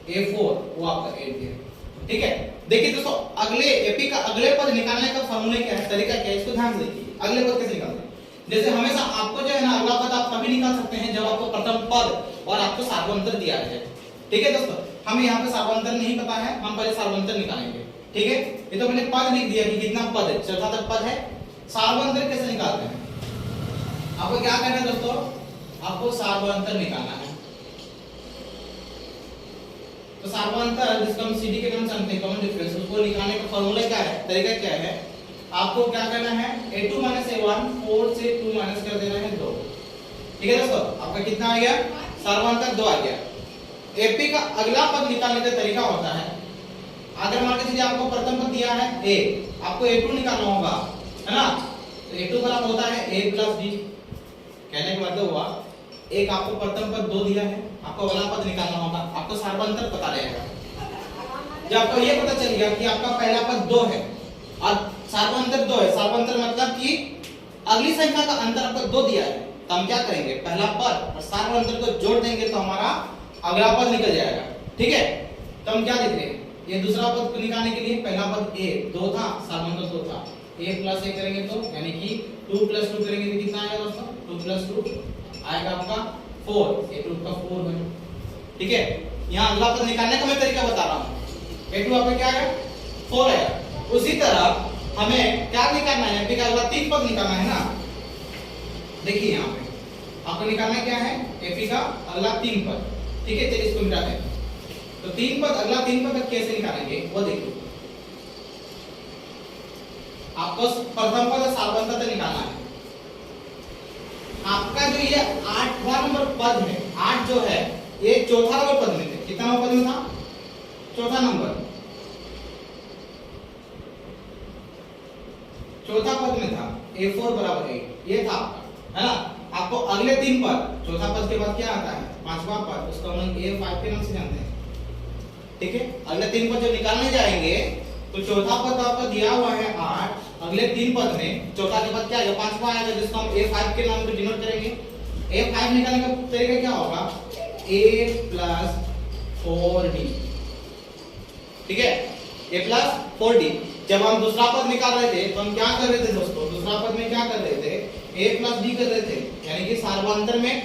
a4 वो आपका 8 दिया है। ठीक है, देखिए दोस्तों, अगले एपी का अगले पद निकालने का फॉर्मूला क्या है, तरीका क्या है, इसको ध्यान से देखिए। अगले पद कैसे निकालते हैं? जैसे हमेशा आपको जो है ना अगला पद आप तभी निकाल सकते हैं जब आपको प्रथम पद और आपको सार्वंतर दिया है। ठीक है दोस्तों, हमें यहाँ पे सार्वंतर नहीं पता है, हम पहले सार्वंतर निकालेंगे। ठीक है, ये तो मैंने पद लिख दिया कि कितना पद है, चौथा तक पद है। सार्वंतर कैसे निकालते हैं? आपको क्या करना है दोस्तों, आपको सार्वंतर निकालना है। तो सार्वंतर जिसको हम सीडी के नाम से जानते हैं, कॉमन डिफरेंस, उसको निकालने का फॉर्मूला क्या है, तरीका क्या है? आपको क्या करना है, a2 - a1 4 से 2 माइनस कर देना है 2। ठीक है दोस्तों, आपका कितना आ गया? सार्वंतर 2 आ गया। एपी का अगला पद निकालने का तरीका होता है, अगर मान के चलिए आपको प्रथम पद दिया है a, आपको a2 निकालना होगा, है ना? तो a2 बराबर होता है a + b। कहने का मतलब हुआ, एक आपको प्रथम पद 2 दिया है, आपको अगला पद निकालना होगा, आपको सार्वंतर पता रहेगा। जब आपको ये पता चल गया कि आपका पहला पद 2 है और सार्वंतर 2 है, सार्वंतर मतलब कि अगली संख्या का अंतर आपको 2 दिया है, तो हम क्या करेंगे, पहला पद और सार्वंतर को जोड़ देंगे तो हमारा अगला पद निकल जाएगा। ठीक है, तो हम क्या लिख रहे हैं, ये दूसरा पद को निकालने के लिए पहला पद a 2 था, सार्वंतर 2 था, a + a करेंगे तो यानी कि 2 + 2 करेंगे तो कितना आएगा दोस्तों, 2 + 2 आएगा आपका 4, a2 का 4 है। ठीक है, यहाँ अगला पद निकालने का मैं तरीका बता रहा हूँ। a2 आपका क्या है, 4 है। उसी तरह हमें क्या निकालना है, एपी का अगला 3 पद निकालना है ना। देखिए यहाँ पे आपको निकालना क्या है, एपी का अगला 3 पद। ठीक है, चलिए इसको मिटाते हैं। तो 3 पद, अगला 3 पद कैसे निकालेंगे वो देखिए। आपको प्रथम पद और सार्वंतर निकालना है। आपका जो ये 8वां नंबर पद है, 8 जो है ये चौथा नंबर पद में थे। कितना नंबर पद में था, चौथा नंबर, चौथा पद में था, a4 = 8 ये था आपका, है ना? आपको अगले 3 पद, चौथा पद के बाद क्या आता है, 5वां पद, उसको हम a5 के नाम से जानते हैं। ठीक है, अगले 3 पद जो निकालने जाएंगे तो चौथा पद आपका दिया हुआ है 8, अगले 3 पद में चौथा के बाद क्या आएगा, 5वां आएगा, जिसको हम a5 के नाम से डिनोट करेंगे। a5 निकालने का तरीका क्या होगा, a + 4d। ठीक है, a + 4d। जब हम दूसरा पद निकाल रहे थे तो हम क्या कर रहे थे दोस्तों, दूसरा पद में क्या कर रहे थे, a + d कर रहे थे, यानी कि सार्वंतर में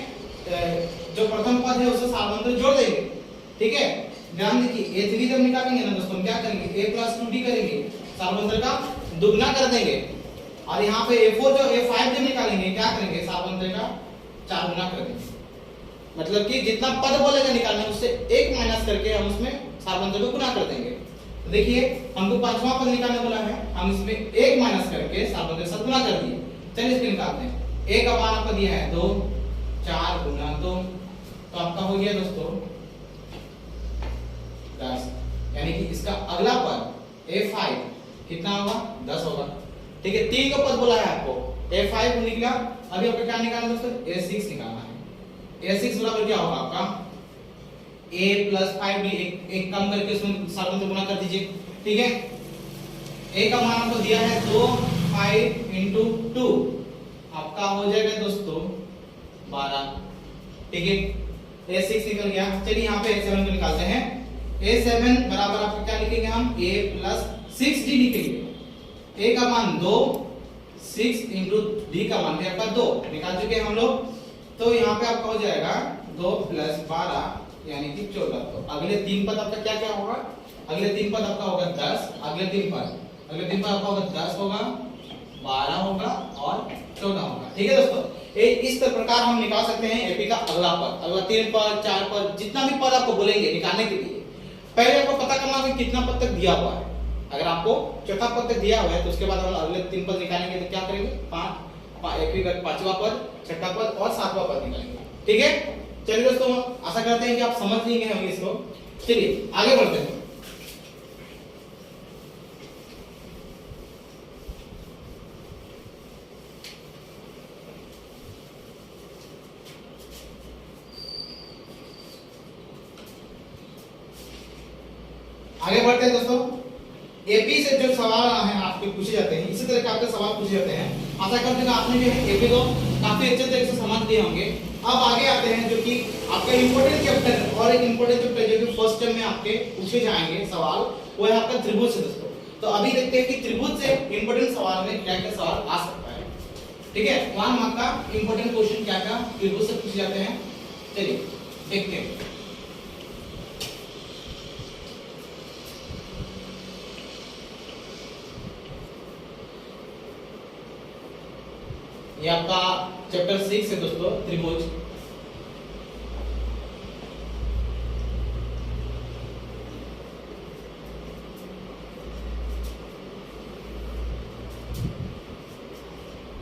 जो प्रथम पद है उससे सार्वंतर जोड़ देंगे। ठीक है, ध्यान दीजिए, a3 जब निकालेंगे ना दोस्तों, हम क्या करेंगे, a + 2d करेंगे, सार्वंतर का दुगना कर देंगे। और यहाँ पे a4 जो a5 जब निकालेंगे क्या करेंगे, सार्वंतर का 4 गुना कर देंगे। मतलब कि जितना पद बोलेगा निकालने उससे 1 माइनस करके हम उसमें सार्वंतर को गुना कर देंगे। तो देखिए, हमको 5वां पद निकालने बोला है, हम इसमें 1 माइनस करके सार्वंतर से गुना कर दिए। चलिए इसको निकालते हैं। a का मान आपको दिया है 2, 4 गुना 2, तो आपका हो गया दोस्तों 10, यानी कि इसका अगला पद a5 कितना होगा, 10 होगा। ठीक है, 3 का पद बोला है आपको, a5 निकला, अभी आपको क्या निकालना दोस्तों, a6 निकालना है। a6 बराबर क्या होगा आपका, a + 5d, एक कम करके उसमें सार्वंतर गुना कर दीजिए। ठीक है, a का मान आपको दिया है 2, 5 × 2 आपका हो जाएगा दोस्तों 12। ठीक है, a6 निकल गया। चलिए यहाँ पे a7 को निकालते हैं। a7 बराबर आपको क्या लिखेंगे हम, a + 6d लिखेंगे। a का मान 2, 6 × d का मान भी आपका 2 निकाल चुके हैं हम लोग। तो यहाँ पे आपका हो जाएगा 2 + 12 यानी कि 14। तो अगले 3 पद आपका क्या क्या होगा, अगले 3 पद आपका होगा 10, अगले 3 पद आपका होगा 10 होगा, 12 होगा और 14 होगा। ठीक है दोस्तों, इस प्रकार हम निकाल सकते हैं एपी का अगला पद। अगला 3 पद, 4 पद, जितना भी पद आपको बोलेंगे निकालने के लिए, पहले आपको पता करना है कितना पद तक दिया हुआ है। अगर आपको चौथा पद तक दिया हुआ है तो उसके बाद हम अगले 3 पद निकालेंगे तो क्या करेंगे, 5वां पद, छठा पद और 7वां पद निकालेंगे। ठीक है, चलिए दोस्तों आशा करते हैं कि आप समझ लिए होंगे इसको। चलिए आगे बढ़ते हैं। आगे बढ़ते हैं दोस्तों। एपी से जो सवाल है आपके पूछे जाते हैं, इसी तरह के आपके सवाल पूछे जाते हैं। आशा करते हैं कि आपने जो है एपी को काफी अच्छे तरीके से समझ लिए होंगे। अब आगे आते हैं जो कि आपका इंपॉर्टेंट चैप्टर और एक इंपॉर्टेंट चैप्टर जो कि फर्स्ट टर्म में आपके पूछे जाएंगे सवाल, वो है आपका त्रिभुज से दोस्तों। तो अभी देखते हैं कि त्रिभुज से इंपॉर्टेंट सवाल में क्या क्या सवाल आ सकता है। ठीक है, 1 मार्क का इंपॉर्टेंट क्वेश्चन क्या क्या त्रिभुज से पूछे जाते हैं, चलिए देखते हैं। ये आपका चैप्टर 6 है दोस्तों, त्रिभुज।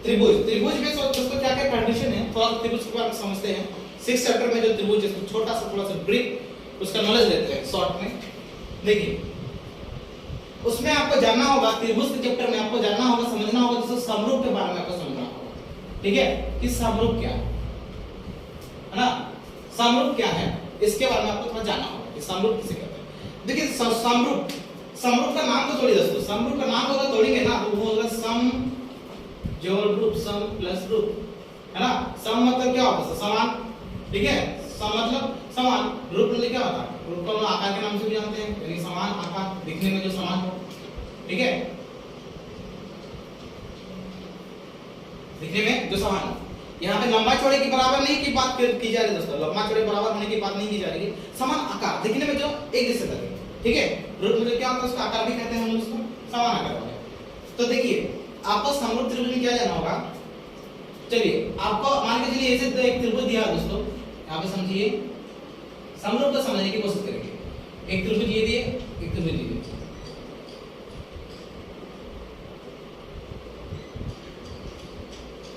त्रिभुज में दोस्तों क्या क्या कंडीशन है, थोड़ा त्रिभुज के बारे में समझते हैं। 6 चैप्टर में जो त्रिभुज है छोटा सा थोड़ा सा ब्रीफ उसका नॉलेज लेते हैं शॉर्ट में। देखिए उसमें आपको जानना होगा, त्रिभुज के चैप्टर में आपको जानना होगा, समझना होगा दोस्तों समरूप के बारे में आपको समझना होगा। ठीक है, कि समरूप क्या है ना, समरूप क्या है इसके बारे में आपको थोड़ा जानना होगा कि समरूप किसे कहते हैं। देखिए समरूप का नाम तो थोड़ी दोस्तों, समरूप का नाम होगा तोड़ेंगे ना तो वो होगा सम जोड़ रूप, सम प्लस रूप, है ना। सम मतलब क्या होता है, समान। ठीक है, सम मतलब समान, रूप मतलब क्या होता है, रूप को हम आकार के नाम से भी जानते हैं, यानी समान आकार, दिखने में जो समान हो। ठीक है, दिखने में जो समान हो। यहाँ पे लंबा चौड़े के बराबर नहीं की बात की जा रही है दोस्तों, लंबा चौड़े बराबर होने की बात नहीं की जा रही है, समान आकार, दिखने में जो एक जैसे लगे। ठीक है, रूप मतलब क्या होता है, उसका आकार भी कहते हैं हम उसको, समान आकार वाले। तो देखिए आपको समरूप त्रिभुज में क्या जानना होगा। चलिए आपको मान के चलिए ऐसे एक त्रिभुज दिया है दोस्तों, यहाँ पे समझिए, समरूप को समझने की कोशिश करेंगे। एक त्रिभुज ये दिए, एक त्रिभुज ये दिए।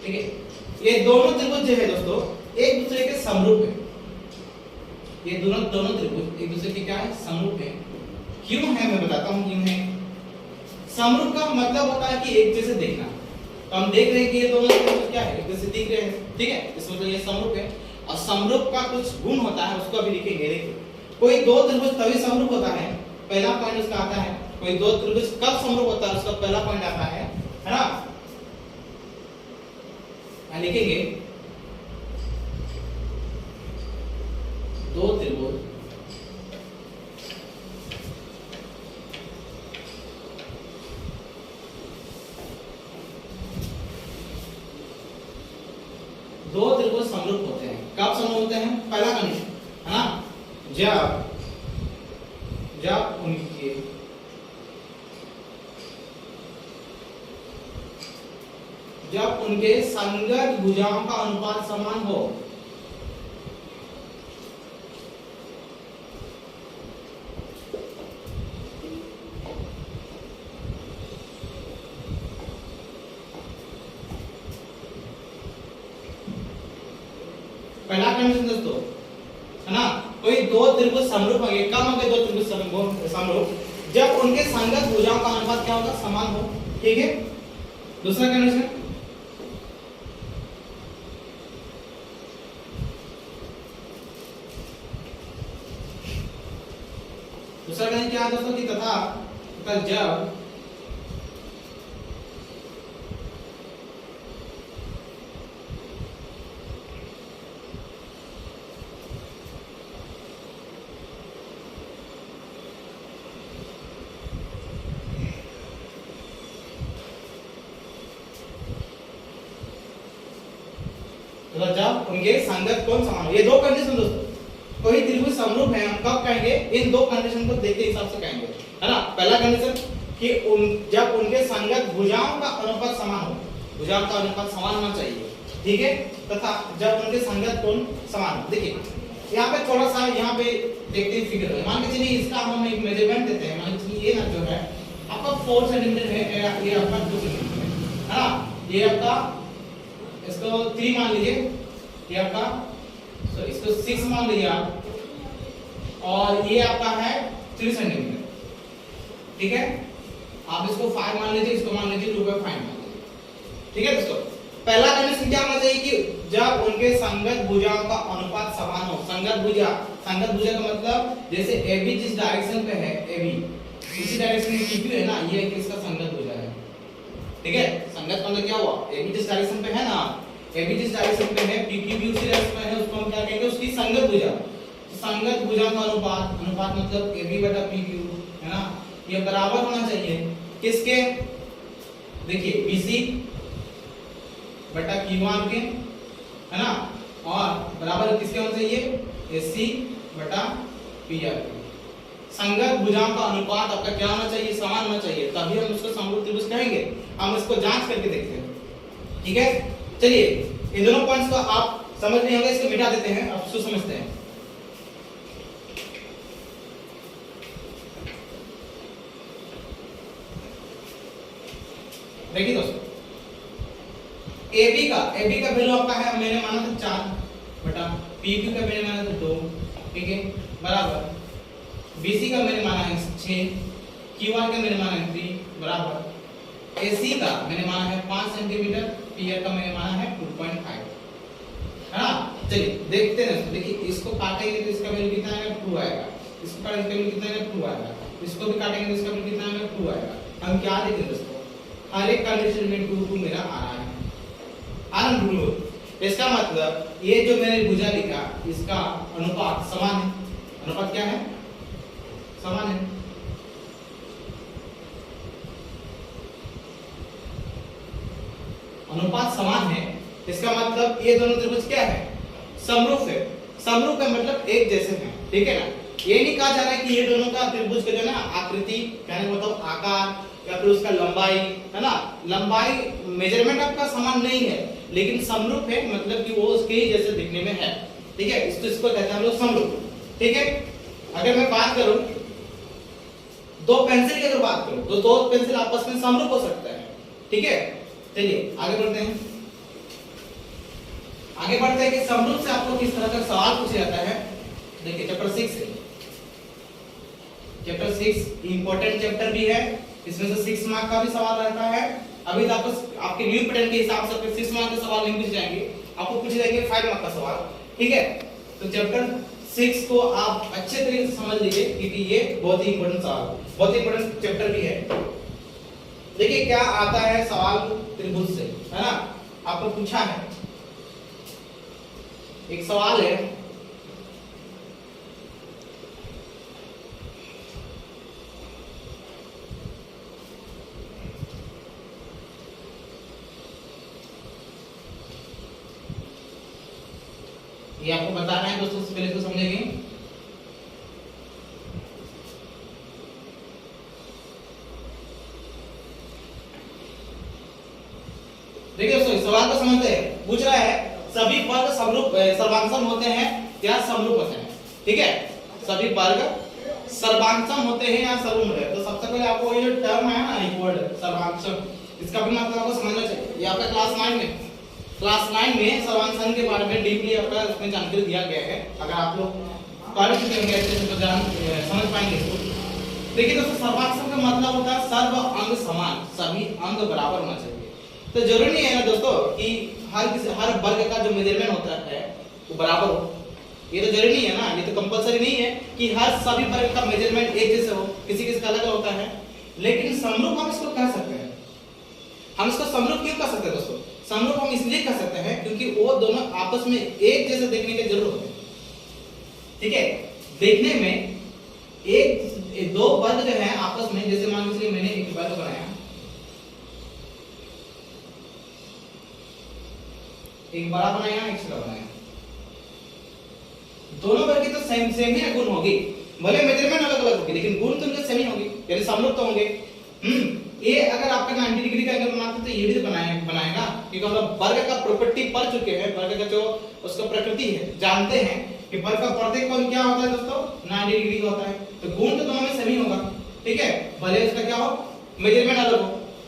ठीक है, ये दोनों त्रिभुज जो है दोस्तों एक दूसरे के समरूप है। ये दोनों त्रिभुज एक दूसरे के क्या है, समरूप है। क्यों है मैं बताता हूं क्यों है। समरूप का मतलब होता है कि एक जैसे देखना। तो हम देख रहे हैं कि ये दोनों त्रिभुज क्या है, एक जैसे दिख रहे हैं। ठीक है, इसमें मतलब ये समरूप है। और समरूप का कुछ गुण होता है, उसको अभी लिखेंगे। देखिए कोई दो त्रिभुज तभी समरूप होता है, पहला पॉइंट उसका आता है। कोई दो त्रिभुज कब समरूप होता है, उसका पहला पॉइंट आता है ना। लिखेंगे दो त्रिभुज समरूप होते हैं। कब समरूप होते हैं, पहला कंडीशन है ना, जब उनके संगत भुजाओं का अनुपात समान हो। पहला कंडीशन दोस्तों है ना, कोई दो त्रिभुज समरूप होंगे। कब होंगे दो त्रिभुज समरूप, जब उनके संगत भुजाओं का अनुपात क्या होगा, समान हो। ठीक है, दूसरा कंडीशन क्या है दोस्तों कि तथा जब उनके संगत कौन समान हो। ये दो कंडीशन दोस्तों, कोई त्रिभुज समरूप है, हम कब कहेंगे, इन दो कंडीशन को देखते हिसाब से कहेंगे, है ना। पहला कंडीशन कि जब उनके संगत भुजाओं का अनुपात समान हो, भुजाओं का अनुपात समान होना चाहिए। ठीक है, तथा जब उनके संगत कोण समान हो। देखिए यहाँ पे थोड़ा सा यहाँ पे देखते हैं फिगर में, मान के चलिए इसका हम एक मेजरमेंट देते हैं। मान लीजिए ये ना जो है आपका 4 सेंटीमीटर है, ये आपका 2 सेंटीमीटर है ना। ये आपका इसको 3 मान लीजिए, ये आपका इसको 6 मान लीजिए आप, और ये आपका है 3 सेंटीमीटर, ठीक है। आप इसको 5 मान लीजिए, इसको मान लीजिए 2/5 मान लीजिए, ठीक है दोस्तों। पहला कंडीशन क्या होना चाहिए कि जब उनके संगत भुजाओं का अनुपात समान हो। संगत भुजा का मतलब जैसे AB जिस डायरेक्शन पे है, AB इसी डायरेक्शन में PQ है ना, ये इसका संगत भुजा है, ठीक है। संगत मतलब क्या हुआ, AB जिस डायरेक्शन पे है ना, AB जिस डायरेक्शन पे है, PQ भी उसी डायरेक्शन पे है, उसको हम क्या कहेंगे, उसकी संगत भुजा। संगत भुजा का अनुपात मतलब AB/PQ है ना, ये बराबर होना चाहिए किसके, देखिए BC बटा Q1 के, है ना, और बराबर किसके होना चाहिए, AC बटा PR के। संगत भुजाओं का अनुपात आपका क्या होना चाहिए, समान होना चाहिए, तभी हम उसको समरूप त्रिभुज कहेंगे। हम इसको जांच करके देखते हैं, ठीक है। चलिए इन दोनों पॉइंट्स को आप समझ नहीं होंगे, इसको मिटा देते हैं, अब इसको समझते हैं। देखिए दोस्तों, AB का वैल्यू आपका है, मैंने माना था 4 बटा PQ का मैंने माना था 2, ठीक है, बराबर BC का मैंने माना है 6, QR का मैंने माना है 3, बराबर AC का मैंने माना है 5 सेंटीमीटर, PR का मैंने माना है 2.5, है ना। चलिए देखते हैं, देखिए इसको काटेंगे तो इसका वैल्यू कितना आएगा, 2 आएगा, इसको काटेंगे तो वैल्यू कितना आएगा, 2 आएगा, इसको भी काटेंगे तो इसका वैल्यू कितना आएगा, 2 आएगा। हम क्या देखें दोस्तों, हर एक कंडीशन में 2 मेरा आ रहा है, इसका मतलब ये जो मैंने भुजा लिखा, इसका अनुपात समान है। अनुपात क्या है, समान है। अनुपात समान है, इसका मतलब ये दोनों त्रिभुज क्या है, समरूप है। समरूप है मतलब एक जैसे हैं, ठीक है ना। ये नहीं कहा जा रहा है कि ये दोनों का त्रिभुज का जो है ना आकृति, कहने मतलब आकार या फिर उसका लंबाई, है ना, लंबाई मेजरमेंट आपका समान नहीं है, लेकिन समरूप है, मतलब कि वो उसके ही जैसे दिखने में है, ठीक है। इसको कहते हैं हम लोग समरूप, ठीक है। अगर मैं बात करूं दो पेंसिल की, अगर बात करूं तो दो पेंसिल आपस में समरूप हो सकता है, ठीक है। चलिए आगे बढ़ते हैं। आगे बढ़ते हैं कि समरूप से आपको किस तरह का सवाल पूछा जाता है। देखिए चैप्टर 6 है, चैप्टर 6 इंपॉर्टेंट चैप्टर भी है, इसमें से 6 मार्क का भी सवाल रहता है। अभी तो आपको आपके न्यू पैटर्न के हिसाब से 6 मार्क के सवाल नहीं पूछे जाएंगे, आपको पूछे जाएंगे 5 मार्क का सवाल, ठीक है। तो चैप्टर 6 को आप अच्छे तरीके से समझ लीजिए, क्योंकि ये बहुत ही इंपॉर्टेंट सवाल, बहुत ही इंपॉर्टेंट चैप्टर भी है। देखिए क्या आता है सवाल त्रिभुज से, है ना। आपको पूछा है, एक सवाल है, ये आपको बताना है दोस्तों, उससे पहले इसको समझेंगे। देखिए दोस्तों सवाल को समझते हैं। पूछ रहा है सभी वर्ग समरूप सर्वांगसम होते हैं या समरूप होते हैं, ठीक है। सभी वर्ग सर्वांगसम होते हैं या समरूप होते हैं। तो सबसे पहले आपको ये टर्म है ना, एक वर्ड सर्वांगसम, इसका भी मतलब आपको समझना चाहिए। ये आपका क्लास 9 में सर्वांगसम के बारे में डीपली आपका इसमें जानकारी दिया गया है। अगर आप लोग पढ़ चुके होंगे अच्छे से तो समझ पाएंगे इसको। देखिए दोस्तों सर्वांगसम का मतलब होता है सर्व अंग समान, सभी अंग बराबर होना चाहिए। तो जरूरी नहीं है ना दोस्तों कि हर वर्ग का जो मेजरमेंट होता है वो बराबर हो, ये तो जरूरी नहीं है ना, ये तो कंपलसरी नहीं है कि हर सभी वर्ग का मेजरमेंट एक जैसे हो, किसी का अलग होता है। लेकिन समरूप हम इसको कह सकते हैं। हम इसको समरूप क्यों कह सकते हैं दोस्तों, समरूप हम इसलिए कह सकते हैं क्योंकि वो दोनों आपस में एक जैसे देखने की जरूरत होती है, ठीक है। देखने में एक दो वर्ग जो है आपस में, जैसे मान लीजिए मैंने एक वर्ग बनाया, एक बड़ा बनाया एक छोटा बनाया, दोनों वर्ग की तो सेम ही ना गुण होगी, भले मेजरमेंट अलग अलग होगी लेकिन गुण तो उनके सेम ही होंगे, यानी समरूप तो होंगे। ये अगर आपका 90 डिग्री का एंगल बनाते तो ये भी बनाएगा, क्योंकि हम लोग वर्ग का प्रॉपर्टी पढ़ चुके हैं, वर्ग का जो उसका प्रकृति है जानते हैं कि वर्ग का प्रत्येक कोण क्या होता है दोस्तों, 90 डिग्री का होता है। तो गुण तो दोनों में सेम ही होगा, ठीक है, भले उसका क्या हो मेजरमेंट अलग हो,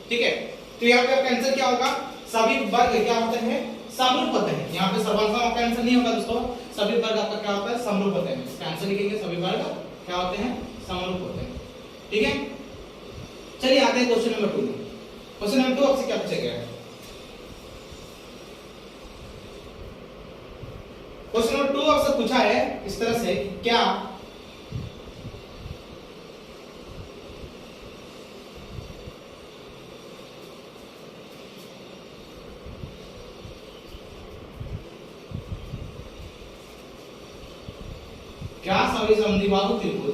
ठीक है। तो यहाँ पे आपका आंसर क्या होगा, सभी वर्ग क्या होते हैं, समरूप होते हैं। यहाँ पे सर्वांशम आपका आंसर नहीं होगा दोस्तों, सभी वर्ग आपका क्या होता है, समरूप होते हैं। इसका आंसर लिखेंगे सभी वर्ग क्या होते हैं, समरूप होते हैं, ठीक है। चलिए आते हैं क्वेश्चन नंबर 2 में। क्वेश्चन नंबर 2 आपसे क्या पूछा गया है, क्वेश्चन नंबर 2 आपसे पूछा है इस तरह से, क्या सभी समद्विबाहु त्रिभुज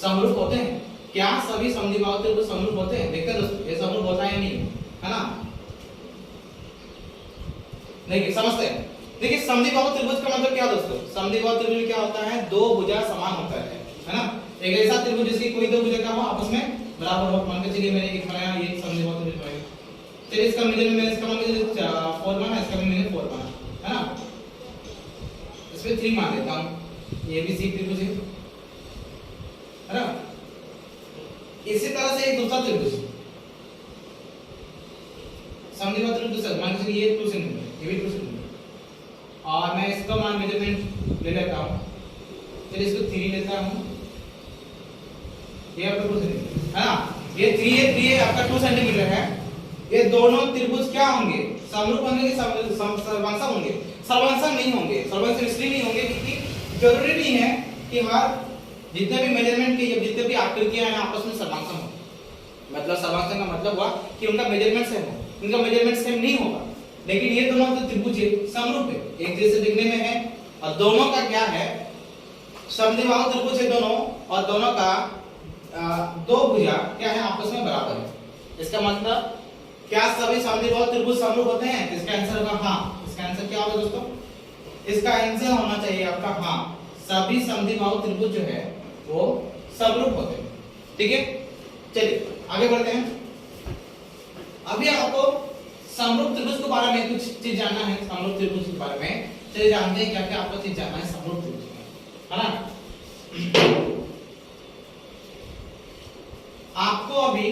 समरूप होते हैं? क्या सभी समद्विबाहु त्रिभुज समरूप होते हैं? देखते हैं दोस्तों ये समरूप होता है या नहीं, है ना। देखिए समझते हैं। देखिए समद्विबाहु त्रिभुज का मतलब क्या दोस्तों, समद्विबाहु त्रिभुज में क्या होता है, दो भुजा समान होता है ना। एक ऐसा त्रिभुज जिसकी कोई दो भुजा का हो आपस में बराबर हो। मान के चलिए मैंने एक बनाया, ये समद्विबाहु त्रिभुज बनाया, चलिए इसका मेजरमेंट मैंने इसका मान के चलिए 4 माना, इसका भी मैंने 4 माना, है ना। इसमें 3 मान लेता हूं, ये भी सी त्रिभुज है ना। इसी तरह से एक दूसरा त्रिभुज समद्विबाहु त्रिभुज दूसरा मान के चलिए ये 2 सेंटीमीटर, ये भी 2 सेंटीमीटर, और मैं इसका मान मेजरमेंट ले लेता हूं, चलिए इसको 3 लेता हूं, ये आपका 2 सेंटीमीटर है ना। ये 3 है आपका 2 सेंटीमीटर है। ये दोनों त्रिभुज क्या होंगे, समरूप होंगे कि सर्वांशम होंगे? सर्वांशम नहीं होंगे। सर्वांशम इसलिए नहीं होंगे क्योंकि जरूरी नहीं है कि हर जितने भी मेजरमेंट के जितने भी आकृतियां हैं आपस में सर्वांशम हो। मतलब सर्वांशम का मतलब हुआ कि उनका मेजरमेंट सेम हो, उनका मेजरमेंट सेम नहीं होगा। लेकिन ये दोनों तो त्रिभुज समरूप है, एक जैसे दिखने में है, और दोनों का क्या है, समद्विबाहु त्रिभुज है दोनों, और दोनों का दो भुजा क्या है, आपस में बराबर है। इसका मतलब क्या सभी समद्विबाहु त्रिभुज समरूप होते हैं? इसका आंसर होगा हाँ। इसका आंसर क्या होगा दोस्तों, इसका आंसर होना चाहिए आपका हाँ, सभी समद्विबाहु त्रिभुज जो है वो समरूप होते हैं, ठीक है। चलिए आगे बढ़ते हैं। अभी आपको समरूप त्रिभुज के बारे में कुछ चीज जानना है, समरूप त्रिभुज के बारे में। चलिए जानते हैं क्या क्या आपको चीज जानना है समरूप त्रिभुज में, है ना। आपको अभी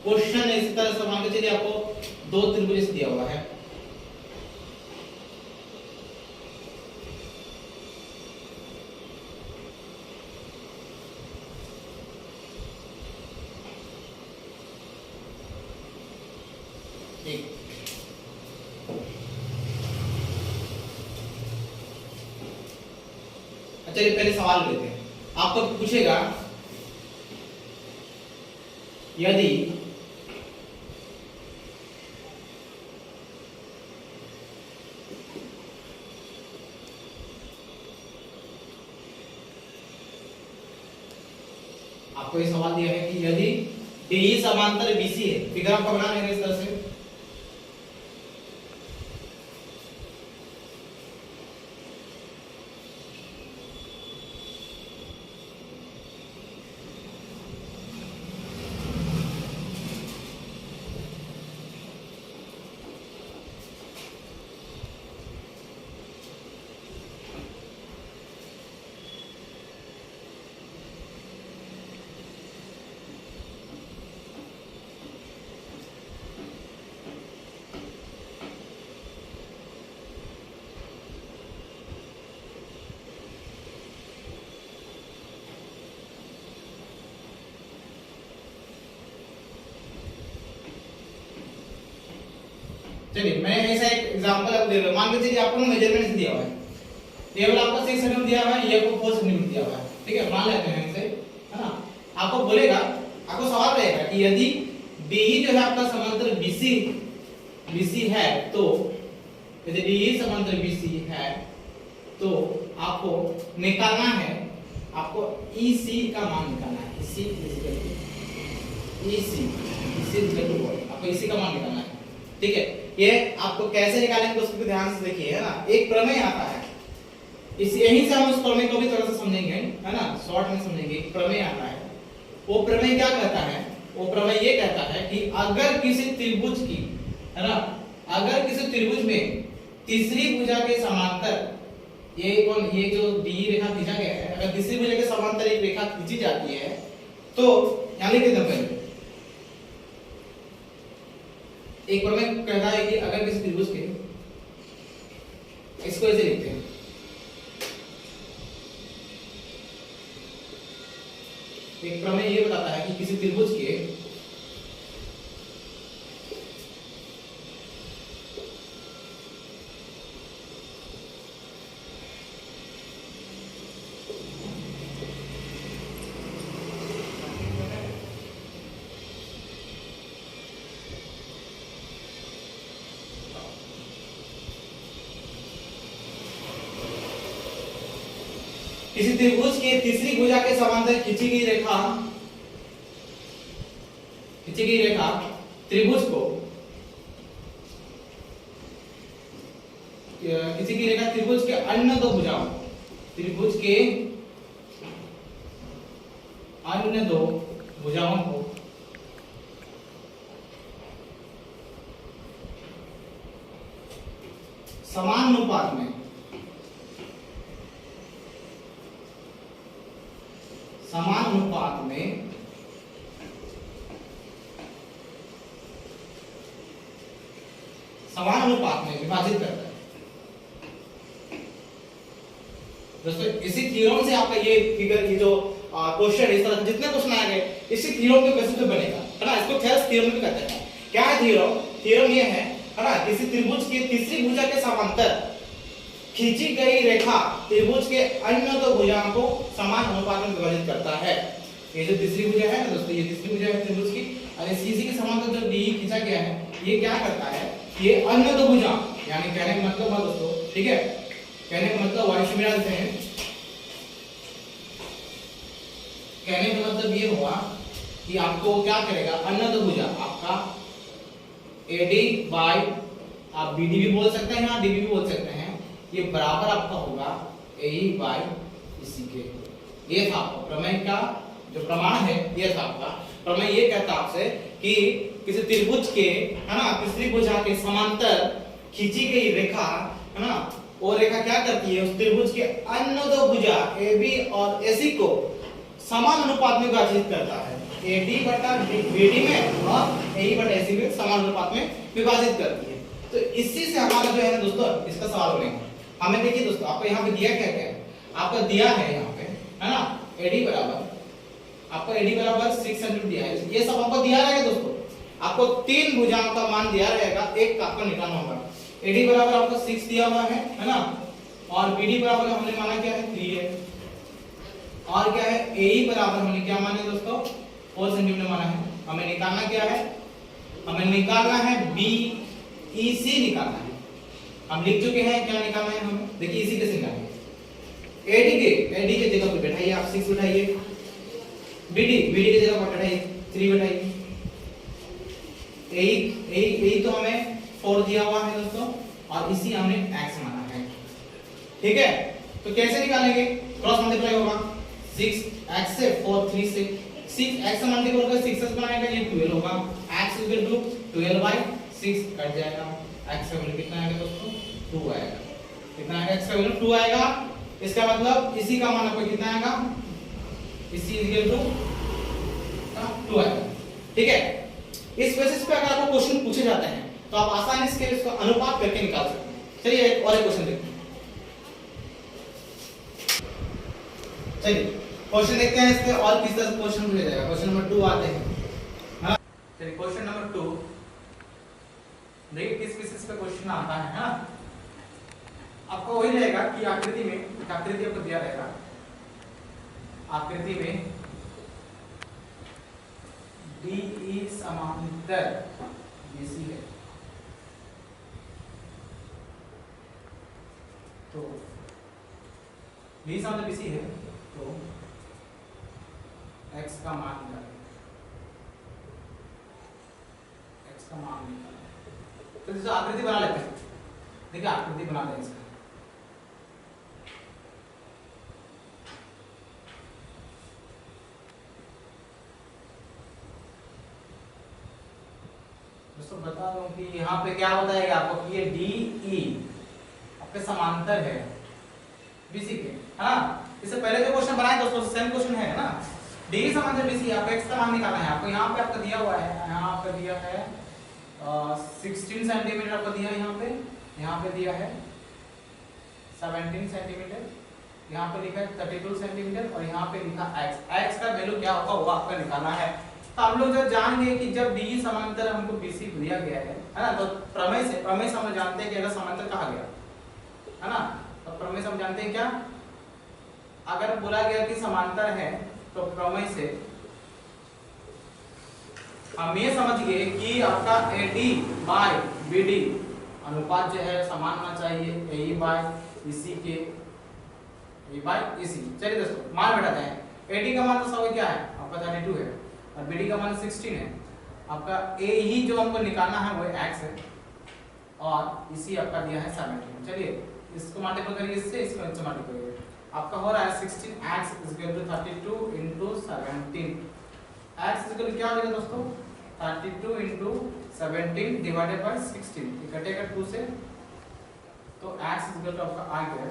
क्वेश्चन इस तरह से मान के चलिए आपको 2 त्रिभुज दिया हुआ है, ठीक। चलिए पहले सवाल लेते हैं। आपको पूछेगा यदि आपको ये सवाल दिया है कि यदि DE समांतर BC है, फिगर आपको बनाना है इस तरह से, चलिए मैं ऐसा एक एग्जांपल आप ले लो। मान के चलिए आपको मेजरमेंट दिया हुआ है, टेबल आपका 6 सेंटीमीटर दिया हुआ है, ये आपको 4 सेंटीमीटर दिया हुआ है, ठीक है। मान लेते हैं इसे, है ना। आपको बोलेगा, आपको सवाल रहेगा कि यदि DE जो है आपका समांतर BC है, तो यदि DE समांतर BC है तो आपको निकालना है, आपको EC का मान निकालना है। EC आपको EC का मान निकालना है, ठीक है। ये आपको कैसे निकालेंगे उसको ध्यान से देखिए, है ना। एक प्रमेय आता है, इस यहीं से हम उस प्रमेय को भी थोड़ा सा समझेंगे, है ना, शॉर्ट में समझेंगे। एक प्रमेय आता है, वो प्रमेय क्या कहता है, वो प्रमेय ये कहता है कि अगर किसी त्रिभुज की, है ना, अगर किसी त्रिभुज में तीसरी भुजा के समांतर ये जो डी रेखा खींचा गया है, अगर तीसरी भुजा के समांतर एक रेखा खींची जाती है तो यहां लिख देते हैं। एक प्रमेय कहता है कि अगर किसी त्रिभुज के, इसको ऐसे लिखते हैं, एक प्रमेय ये बताता है कि किसी त्रिभुज के किसी त्रिभुज के तीसरी भुजा के समांतर खींची गई रेखा त्रिभुज को खींची गई रेखा त्रिभुज के अन्य दो भुजाओं को समान अनुपात में विभाजित करता है। दोस्तों इसी थ्योरम से आपका ये फिगर, ये जो क्वेश्चन, इस तरह से जितने क्वेश्चन आएंगे इसी थ्योरम के बेसिस पे बनेगा, है ना। इसको थेल्स थ्योरम भी कहते हैं। क्या है थ्योरम? थ्योरम ये है ना, किसी त्रिभुज की तीसरी भुजा के समांतर खींची गई रेखा त्रिभुज के अन्य दो भुजाओं को समान अनुपात में विभाजित करता है। ये जो तीसरी भुजा है ना दोस्तों, ये तीसरी भुजा है त्रिभुज की, और इसी के समांतर जो डी खींचा गया है, ये क्या करता है, ये अन्य दो भुजा, यानी कहने का मतलब है दोस्तों, ठीक है, कहने का मतलब वाइश में डालते हैं, कहने का मतलब ये हुआ कि आपको क्या करेगा, अन्य दो भुजा आपका एडी बाय, आप बीडी भी बोल सकते हैं, यहाँ डीबी भी बोल सकते हैं, ये बराबर आपका होगा एई बाय इसी के। ये था आपका प्रमेय का जो प्रमाण है, ये था आपका प्रमेय। ये कहता आपसे कि किसी त्रिभुज के, है ना, तीसरी भुजा के समांतर खींची गई रेखा, है ना, वो रेखा क्या करती है, उस त्रिभुज के अन्य दो भुजा AB और AC को समान अनुपात में विभाजित करता है। AD बटा BD में और AE बटा AC में समान अनुपात में विभाजित करती है। तो इसी से हमारा जो है ना दोस्तों, इसका सवाल बनेगा। हमें देखिए दोस्तों, आपको यहाँ पे दिया क्या है, आपका दिया है यहाँ पे, है ना, AD बराबर, आपको AD बराबर 6 सेंटीमीटर दिया है। ये सब आपको दिया रहेगा दोस्तों, आपको तीन भुजाओं का मान दिया रहेगा, एक का आपको निकालना होगा। AD बराबर आपको 6 दिया हुआ है ना, और BD बराबर हमने माना क्या है, 3 है, और क्या है, AE बराबर हमने क्या माना दोस्तों, 4 सेंटीमीटर माना है। हमें निकालना क्या है, हमें निकालना है BEC निकालना है। हम लिख चुके हैं, क्या निकालना है हमें, देखिए इसी कैसे निकालेंगे। AD के जगह पे बैठाइए आप 6 बैठाइए, BD के जगह पर बैठाइए 3 बैठाइए, AE तो हमें 4 दिया हुआ है दोस्तों, और इसी हमने x माना है, ठीक है। तो कैसे निकालेंगे, क्रॉस मल्टीप्लाई होगा, 6x से 4 3 से 6x से मल्टीप्लाई होगा, 6x बनाएगा, ये 12 होगा, x इक्वल टू 12/6 कट जाएगा, x का वैल्यू कितना आएगा दोस्तों, 2 आएगा। कितना आएगा, x का वैल्यू 2 आएगा। इसका मतलब इसी का मान आपको कितना आएगा, इसी इक्वल टू 2 आएगा, ठीक है। इस बेसिस पे अगर आपको क्वेश्चन पूछे जाते हैं तो आप आसानी से इसका अनुपात करके निकाल सकते हैं। चलिए एक और क्वेश्चन देखते हैं, चलिए क्वेश्चन देखते हैं इस पे, और किस तरह से क्वेश्चन पूछा जाएगा। क्वेश्चन नंबर 2 आते हैं, हां चलिए क्वेश्चन नंबर 2 देखिए किस बेसिस पे क्वेश्चन आता है ना। आपको वही रहेगा कि आकृति में, आकृति आपको दिया रहेगा, आकृति में DE समांतर BC है, तो DE समांतर BC है, तो x का मान निकालें, x का मान निकालें। तो इसको आकृति बना लेते हैं, देखिए आकृति बना दें इसका। दोस्तों बता दूं कि यहाँ पे क्या होता है आपको कि ये डी ई आपके समांतर है बीसी के, है ना। इससे पहले जो क्वेश्चन बनाए दोस्तों सेम क्वेश्चन है ना। डी समांतर बीसी, आपको एक्स का मान निकालना है। आपको यहाँ पे आपका दिया हुआ है, यहाँ पे दिया है 16 सेंटीमीटर आपको दिया है, यहाँ पे दिया है 17 सेंटीमीटर, यहाँ पे लिखा है 32 सेंटीमीटर और यहाँ पे लिखा x। x का वैल्यू क्या होगा वो आपको निकालना है। तो हम लोग जब जान गए कि जब डी समांतर हमको बीसी दिया गया है ना, तो प्रमेय से हम जानते हैं कि अगर समांतर कहा गया है ना, तो प्रमेय से हम जानते हैं क्या, अगर बोला गया कि समांतर है तो प्रमेय से हम ये समझ गए कि आपका AD बाय BD अनुपात जो है समान होना चाहिए AE बाय EC के, AE बाय EC। चलिए दोस्तों मान बैठाते हैं। AD का मान तो सब क्या है आपका 32 है और BD का मान 16 है। आपका AE जो हमको निकालना है वो x है और EC आपका दिया है 17। चलिए इसको मल्टीप्लाई करिए इससे, इसको इससे मल्टीप्लाई करिए, आपका हो रहा है 16x is equal to 32 into 17। x is equal to क्या हो जाएगा दोस्तों 32 into 17 divided by 16, ये कटेगा 2 से, तो x is equal to आपका आ गया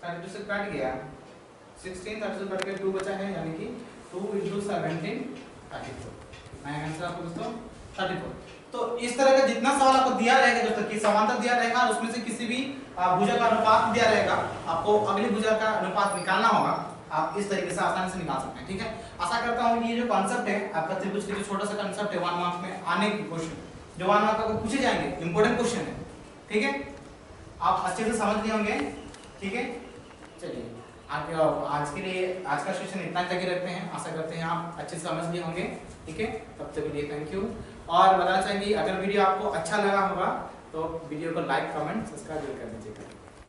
32 से कट गया 16, 32 कट के 2 बचा है, यानी कि 2 into 17 34। नया आंसर आपको दोस्तों 34। तो इस तरह का जितना सवाल आपको दिया रहेगा दोस्तों कि समांतर दिया रहेगा और उसमें से किसी भी भुजा का अनुपात दिया रहेगा, आपको अगली भुजा का अनुपात निकालना होगा। आप इस तरीके से आसानी से निकाल सकते हैं, ठीक है। आशा करता हूं कि ये जो कॉन्सेप्ट है आपका त्रिभुज के जो छोटा सा कॉन्सेप्ट है 1 मार्क्स में आने की क्वेश्चन, जो 1 मार्क्स का पूछे जाएंगे इंपॉर्टेंट क्वेश्चन है, ठीक है, आप अच्छे से समझ लिए होंगे, ठीक है। चलिए आज के लिए आज का सेशन इतना तक ही रखते हैं। आशा करते हैं आप अच्छे से समझ लिए होंगे, ठीक है। तब तक के लिए थैंक यू। और बताना चाहेंगे अगर वीडियो आपको अच्छा लगा होगा तो वीडियो को लाइक कमेंट सब्सक्राइब कर दीजिएगा।